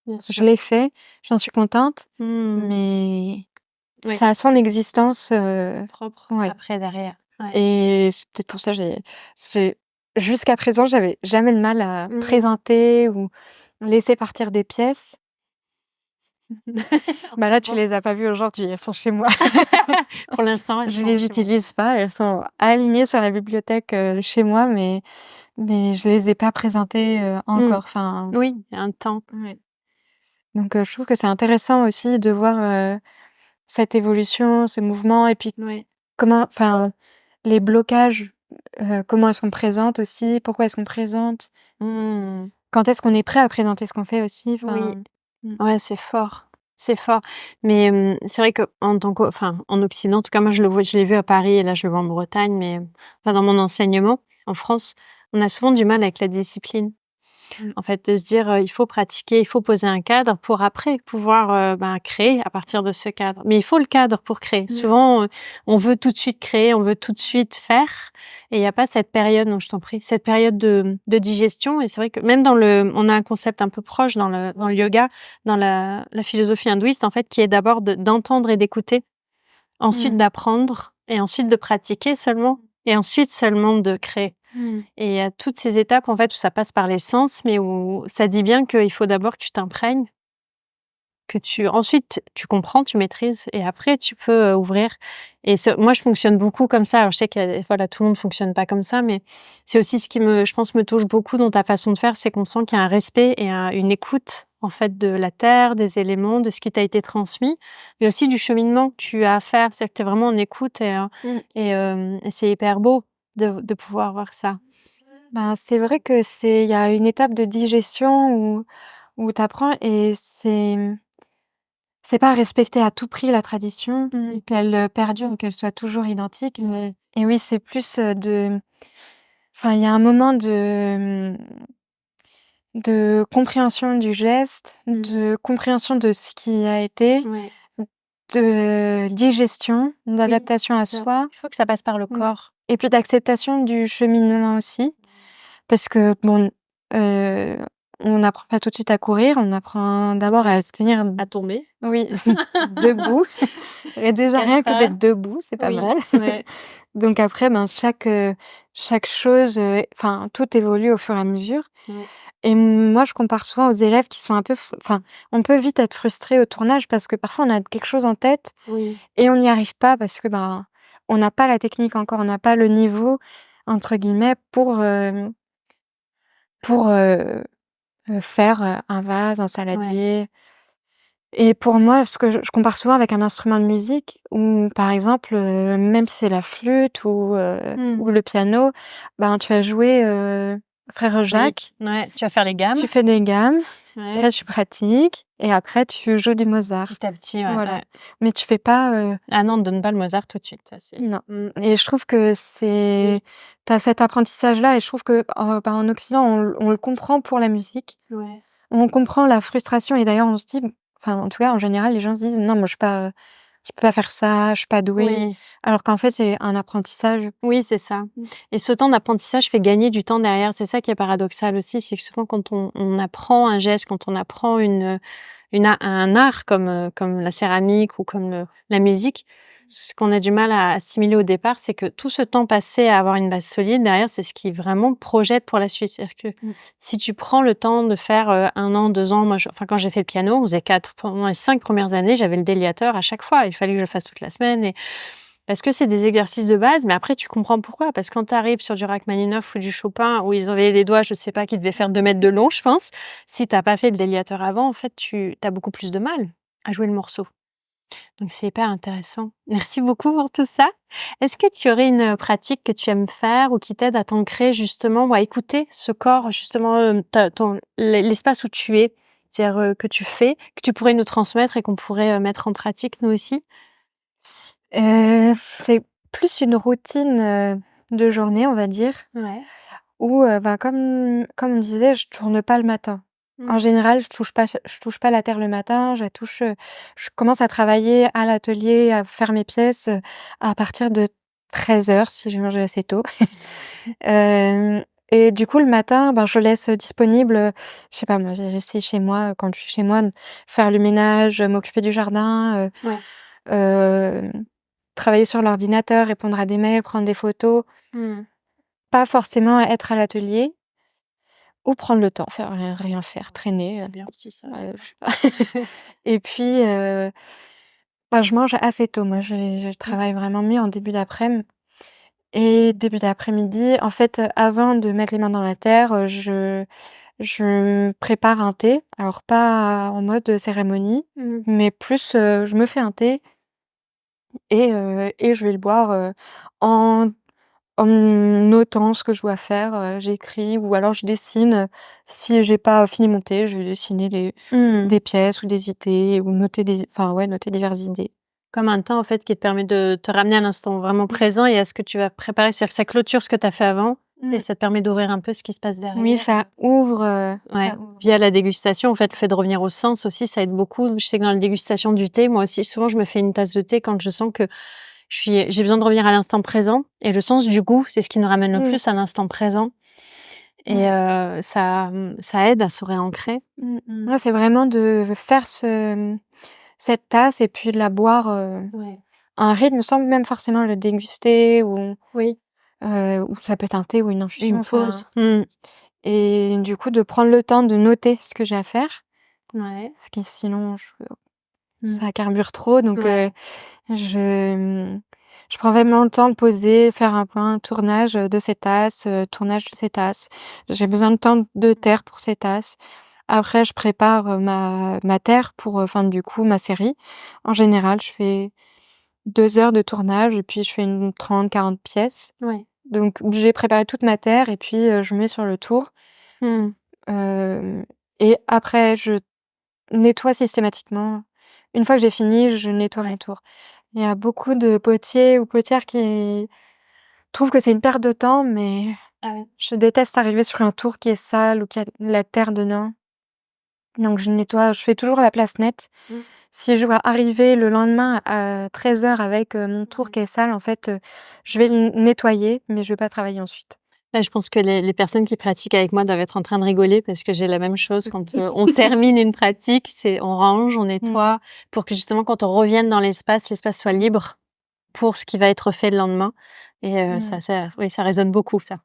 bien Je sûr. l'ai fait, j'en suis contente, Mmh. mais Ouais, ça a son existence, propre ouais après derrière. Ouais. et c'est peut-être pour ça j'ai jusqu'à présent, j'avais jamais de mal à Mmh. présenter ou laisser partir des pièces. En Bah, ce là, tu moment. les as pas vues aujourd'hui, elles sont chez moi. Pour l'instant, elles Je sont les chez moi. utilise pas, elles sont alignées sur la bibliothèque, chez moi, mais je les ai pas présentées, Mmh. encore, enfin Oui, il y a un temps. ouais. Donc je trouve que c'est intéressant aussi de voir, cette évolution, ce mouvement et puis Ouais. comment enfin, les blocages, comment elles sont présentes aussi, pourquoi elles sont présentes, Mmh. quand est-ce qu'on est prêt à présenter ce qu'on fait aussi, Oui. enfin mmh. Ouais, c'est fort, c'est fort. Mais, c'est vrai qu'en tant qu'o enfin, en Occident, en tout cas, moi, je l'ai vu à Paris et là, je le vois en Bretagne, mais, enfin, dans mon enseignement en France, on a souvent du mal avec la discipline. Mmh. En fait, de se dire, il faut pratiquer, il faut poser un cadre pour après pouvoir, ben, créer à partir de ce cadre. Mais il faut le cadre pour créer. Mmh. Souvent, on veut tout de suite créer, on veut tout de suite faire et il y a pas cette période non, je t'en prie, cette période de digestion et c'est vrai que même on a un concept un peu proche dans le yoga, dans la philosophie hindouiste, en fait, qui est d'abord d'entendre et d'écouter, ensuite Mmh. d'apprendre et ensuite de pratiquer seulement et ensuite seulement de créer. Mmh. Et il y a toutes ces étapes, en fait, où ça passe par les sens, mais où ça dit bien qu'il faut d'abord que tu t'imprègnes, que ensuite tu comprends, tu maîtrises et après tu peux, ouvrir et moi je fonctionne beaucoup comme ça. Alors je sais que, voilà, tout le monde fonctionne pas comme ça, mais c'est aussi ce qui je pense, me touche beaucoup dans ta façon de faire, c'est qu'on sent qu'il y a un respect et une écoute, en fait, de la terre, des éléments, de ce qui t'a été transmis, mais aussi du cheminement que tu as à faire. C'est-à-dire que tu es vraiment en écoute Mmh. et c'est hyper beau de pouvoir voir ça. Ben, c'est vrai que il y a une étape de digestion où tu apprends et c'est pas respecter à tout prix la tradition, Mmh. qu'elle, perdure ou qu'elle soit toujours identique et oui, c'est plus, enfin, il y a un moment de, de compréhension du geste, de compréhension de ce qui a été, Ouais. de digestion, Oui, d'adaptation à c'est ça. soi. Il faut que ça passe par le Mmh. corps. Et puis d'acceptation du cheminement aussi. Parce que bon, on n'apprend pas tout de suite à courir, on apprend d'abord à se tenir À tomber. oui, debout et déjà 4 rien que pas. d'être debout, c'est pas Oui, mal. ouais. Donc après, ben, chaque chose, enfin, tout évolue au fur et à mesure Ouais. et moi, je compare souvent aux élèves qui sont un peu enfin, on peut vite être frustré au tournage parce que parfois on a quelque chose en tête Oui. et on n'y arrive pas parce que, ben, on n'a pas la technique encore, on n'a pas le «niveau» entre guillemets pour faire, un vase, un Ouais. saladier et pour moi, ce que je compare souvent avec un instrument de musique où, par exemple, même si c'est la flûte Mmh. ou le piano, ben, tu vas jouer, Frère Oui. Jacques, Ouais, tu vas faire les gammes. tu fais des gammes, Ouais. après tu pratiques et après tu joues du Mozart. Petit à petit, ouais, Voilà. ouais. Mais tu fais pas, Ah non, on donne pas le Mozart tout de suite, ça c'est non et je trouve que c'est tu as cet apprentissage-là et je trouve que, en Occident, on le comprend pour la musique. Ouais. On comprend la frustration et d'ailleurs on se dit enfin, en tout cas, en général, les gens se disent: «Non, moi je peux pas faire ça, je suis pas douée», Oui. alors qu'en fait, c'est un apprentissage. Oui, c'est ça Mmh. et ce temps d'apprentissage fait gagner du temps derrière. C'est ça qui est paradoxal aussi, c'est que souvent quand on apprend un geste, quand on apprend un art comme la céramique ou comme la musique, ce qu'on a du mal à assimiler au départ, c'est que tout ce temps passé à avoir une base solide, derrière, c'est ce qui vraiment projette pour la suite. C'est-à-dire que Mmh. si tu prends le temps de faire, 1 an, 2 ans, moi je enfin quand j'ai fait le piano, on faisait 4 pendant les 5 premières années, j'avais le déliateur à chaque fois. Il fallait que je le fasse toute la semaine et parce que c'est des exercices de base, mais après tu comprends pourquoi. Parce que quand tu arrives sur du Rachmaninoff ou du Chopin où ils avaient les doigts, je sais pas, qui devaient faire 2 mètres de long, je pense. Si tu as pas fait le déliateur avant, en fait, tu as beaucoup plus de mal à jouer le morceau. Donc c'est hyper intéressant. Merci beaucoup pour tout ça. Est-ce que tu aurais une pratique que tu aimes faire ou qui t'aide à t'ancrer justement ou à écouter ce corps justement, ta ton l'espace où tu es? C'est-à-dire, que tu fais, que tu pourrais nous transmettre et qu'on pourrait, mettre en pratique nous aussi? C'est plus une routine, de journée, on va dire, Ouais. où, ben, comme on disait, je tourne pas le matin. En Mmh. général, je touche pas la terre le matin, je commence à travailler à l'atelier, à faire mes pièces, à partir de 13h si j'ai mangé assez tôt. Hem et du coup, le matin, ben, je laisse disponible, je sais pas moi, j'essaie chez moi, quand je suis chez moi, de faire le ménage, m'occuper du jardin, Ouais. hem, travailler sur l'ordinateur, répondre à des mails, prendre des photos. Mmh. Pas forcément être à l'atelier ou prendre le temps, faire rien faire, traîner, C'est bien aussi ça. je sais pas et puis, bah, je mange assez tôt. Moi, je Mmh. travaille vraiment mieux en début d'après-midi et début d'après-midi, en fait, avant de mettre les mains dans la terre, je prépare un thé. Alors pas en mode cérémonie, Mmh. mais plus, je me fais un thé et je vais le boire, en notant ce que je dois faire, j'écris ou alors je dessine, si j'ai pas fini mon thé, je vais dessiner Mmh. des pièces ou des idées ou noter diverses idées. Comme un temps, en fait, qui te permet de te ramener à l'instant vraiment Mmh. présent et à ce que tu vas préparer. C'est-à-dire que ça clôture ce que tu as fait avant et Mmh. ça te permet d'ouvrir un peu ce qui se passe Oui, derrière. ça Ouais, ouvre. via la dégustation, en fait, le fait de revenir au sens aussi, ça aide beaucoup. Je sais que dans la dégustation du thé, moi aussi, souvent, je me fais une tasse de thé quand je sens que j'ai besoin de revenir à l'instant présent et le sens du goût, c'est ce qui nous ramène le Mmh. plus à l'instant présent et Ouais. ça aide à se réancrer. Mmh. Mmh. Ouais, c'est vraiment de faire cette tasse et puis de la boire, Ouais. à un rythme sans même forcément le déguster Oui, ou ça peut être un thé ou une infusion, une enfin pause. Mmh. et du coup de prendre le temps de noter ce que j'ai à faire, Ouais. parce que sinon Mmh. ça carbure trop donc Ouais. je, je prends vraiment le temps de poser, faire un point, tournage, de ces tasses, tournage de ces tasses. J'ai besoin de temps de terre pour ces tasses. Après je prépare, ma terre pour, enfin du coup ma série. En général, je fais 2 heures de tournage et puis je fais une 30-40 pièces. Ouais. Donc j'ai préparé toute ma terre et puis, je mets sur le tour, Mmh. hem et après je nettoie systématiquement. Une fois que j'ai fini, je nettoie mon Ouais. tour. Il y a beaucoup de potiers ou potières qui trouvent que c'est une perte de temps, mais Ah ouais. Je déteste arriver sur un tour qui est sale ou qui a de la terre dedans. Donc je nettoie, je fais toujours la place nette. Mmh. Si je vois arriver le lendemain à 13h avec, mon tour Ouais. qui est sale, en fait, je vais le nettoyer, mais je vais pas travailler ensuite. Là, je pense que les personnes qui pratiquent avec moi doivent être en train de rigoler parce que j'ai la même chose quand, on termine une pratique, c'est on range, on Mmh. nettoie pour que justement quand on revienne dans l'espace soit libre pour ce qui va être fait le lendemain et Mmh. ça oui, ça résonne beaucoup ça.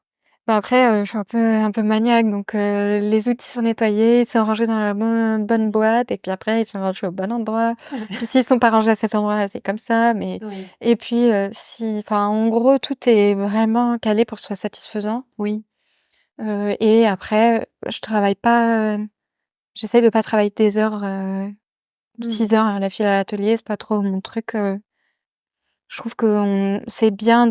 Bah, après, je suis un peu maniaque, donc les outils sont nettoyés, ils sont rangés dans la bonne boîte et puis après ils sont rangés au bon endroit. Puis s'ils sont pas rangés à cet endroit-là, c'est comme ça, mais Oui. et puis, si enfin, en gros, tout est vraiment calé pour que ce soit satisfaisant, Oui. et après, je travaille pas, j'essaie de pas travailler des heures, Mmh. 6 heures à la file à l'atelier, c'est pas trop mon truc, je trouve que c'est bien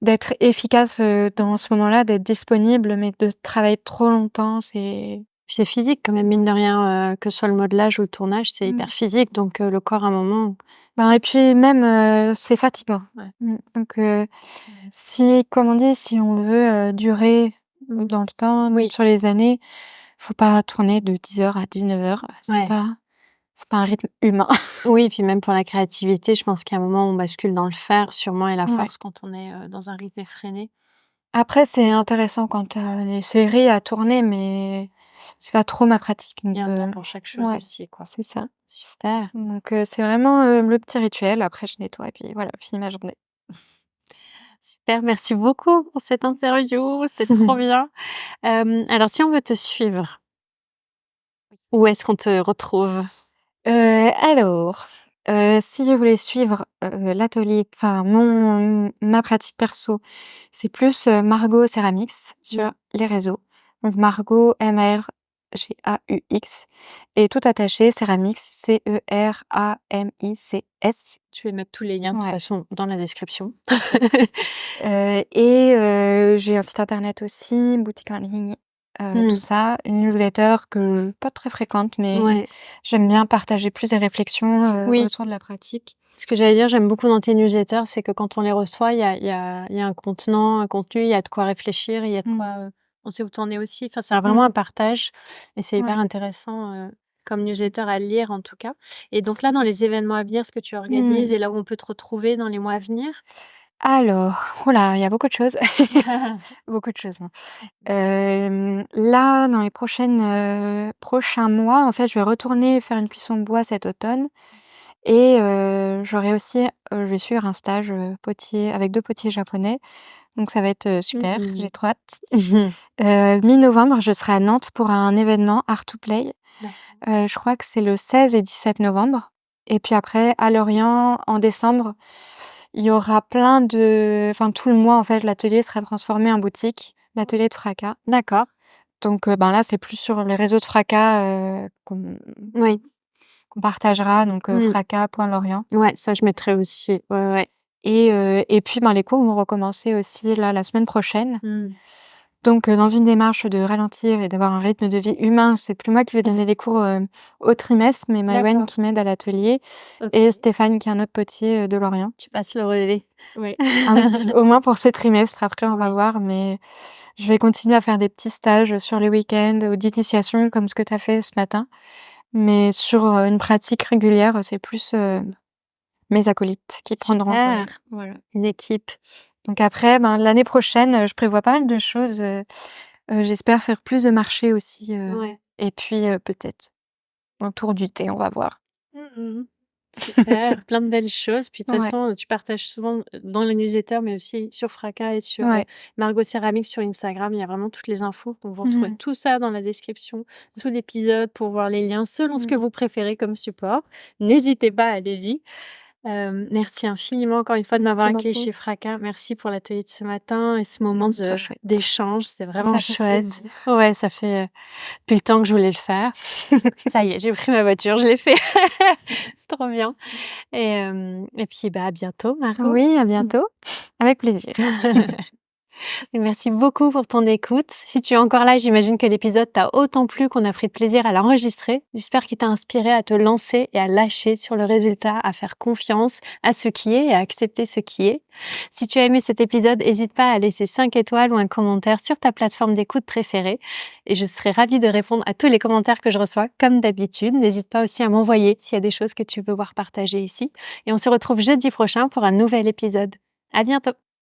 d'être efficace, dans ce moment-là, d'être disponible, mais de travailler trop longtemps, c'est Puis c'est physique quand même mine de rien, que ce soit le modelage ou le tournage, c'est mmh. hyper physique donc le corps à un moment Ben et puis même, c'est fatigant. ouais. Donc si comme on dit, si on veut, durer Mmh. dans le temps, Oui, sur les années, faut pas tourner de 10h à 19h, ouais. c'est pas un rythme humain. Oui, puis même pour la créativité, je pense qu'à un moment on bascule dans le faire sûrement et la Ouais. force quand on est, dans un rythme effréné. Après c'est intéressant quand tu as des séries à tourner, mais c'est pas trop ma pratique, Il donc y a un temps pour chaque chose ouais, aussi, quoi. c'est ça. Super, Donc c'est vraiment, le petit rituel. Après je nettoie et puis voilà, fini ma journée. super, merci beaucoup pour cette interview, c'était trop bien. Alors si on veut te suivre, où est-ce qu'on te retrouve? Alors, si je voulais suivre, l'atelier enfin ma pratique perso, c'est plus, Margot Ceramics Mmh. sur les réseaux. Donc Margot, Margaux et tout attaché, Ceramics, Ceramics. Je vais mettre tous les liens de toute Ouais, façon dans la description. et j'ai un site internet aussi, boutique en ligne, tout Mmh. ça, une newsletter que pas très fréquente, mais Ouais, j'aime bien partager plus des réflexions, oui. autour de la pratique. Ce que j'allais dire, j'aime beaucoup dans tes newsletters, c'est que quand on les reçoit, il y a un contenant, un contenu, il y a de quoi réfléchir, il y a de Mmh. quoi, on sait où tu en es aussi. Enfin, c'est vraiment Mmh. un partage et c'est hyper Ouais. intéressant, comme newsletter à lire en tout cas. Et donc S là, dans les événements à venir, ce que tu organises mmh. et là où on peut te retrouver dans les mois à venir? Alors, oh là, il y a beaucoup de choses. Beaucoup de choses, hein. Là, dans les prochains mois, en fait, je vais retourner faire une cuisson de bois cet automne et j'aurai aussi, je vais suivre un stage, potier avec 2 potiers japonais, donc ça va être, Mmh super, mh. j'ai trop hâte. Mi-novembre, je serai à Nantes pour un événement Art to Play, D'accord. je crois que c'est le 16 et 17 novembre et puis après à Lorient en décembre. Il y aura plein de enfin tout le mois en fait, l'atelier sera transformé en boutique, l'atelier de Fracas. D'accord. Donc ben, là, c'est plus sur les réseaux de Fracas, Oui. qu'on partagera donc Mmh. fracas.lorient Ouais, ça je mettrai aussi. Ouais, ouais. et puis, ben, les cours vont recommencer aussi là, la semaine prochaine. Mmh. Donc dans une démarche de ralentir et d'avoir un rythme de vie humain, c'est plus moi qui vais donner les cours, au trimestre, mais Maëwen D'accord. qui m'aide à l'atelier et OK. Stéphane qui est un autre potier, de Lorient. Tu passes le relais. Ouais. Un petit au moins pour ce trimestre, après on va Oui. voir, mais je vais continuer à faire des petits stages sur les week-ends ou d'initiation comme ce que tu as fait ce matin. Mais sur, une pratique régulière, c'est plus, mes acolytes qui prendront le relais. Super, Voilà. une équipe. Donc après, ben, l'année prochaine, je prévois pas mal de choses, j'espère faire plus de marchés aussi, Ouais. et puis, peut-être un tour du thé, on va voir. Mmh mh. Super, plein de belles choses. Puis de toute Ouais, façon, tu partages souvent, dans les newsletters, mais aussi sur Fracas et sur, ouais. Margot Céramique sur Instagram. Il y a vraiment toutes les infos. Donc vous retrouvez Mmh tout ça dans la description, sous l'épisode pour voir les liens selon ce que mh. vous préférez comme support. N'hésitez pas, allez-y. Merci infiniment encore une fois de m'avoir Merci accueillie beaucoup. chez Fracas. Merci pour l'atelier de ce matin et ce moment C'est trop de chouette. d'échange. C'était vraiment Ça fait chouette. plaisir. Ouais, ça fait, depuis le temps que je voulais le faire. Ça y est, j'ai pris ma voiture, je l'ai fait. C'est trop bien et puis, bah, à bientôt Margot. Oui, à bientôt. Avec plaisir. Et merci beaucoup pour ton écoute. Si tu es encore là, j'imagine que l'épisode t'a autant plu qu'on a pris de plaisir à l'enregistrer. J'espère qu'il t'a inspiré à te lancer et à lâcher sur le résultat, à faire confiance à ce qui est et à accepter ce qui est. Si tu as aimé cet épisode, n'hésite pas à laisser 5 étoiles ou un commentaire sur ta plateforme d'écoute préférée. Et je serai ravie de répondre à tous les commentaires que je reçois, comme d'habitude. N'hésite pas aussi à m'envoyer s'il y a des choses que tu veux voir partager ici. Et on se retrouve jeudi prochain pour un nouvel épisode. À bientôt!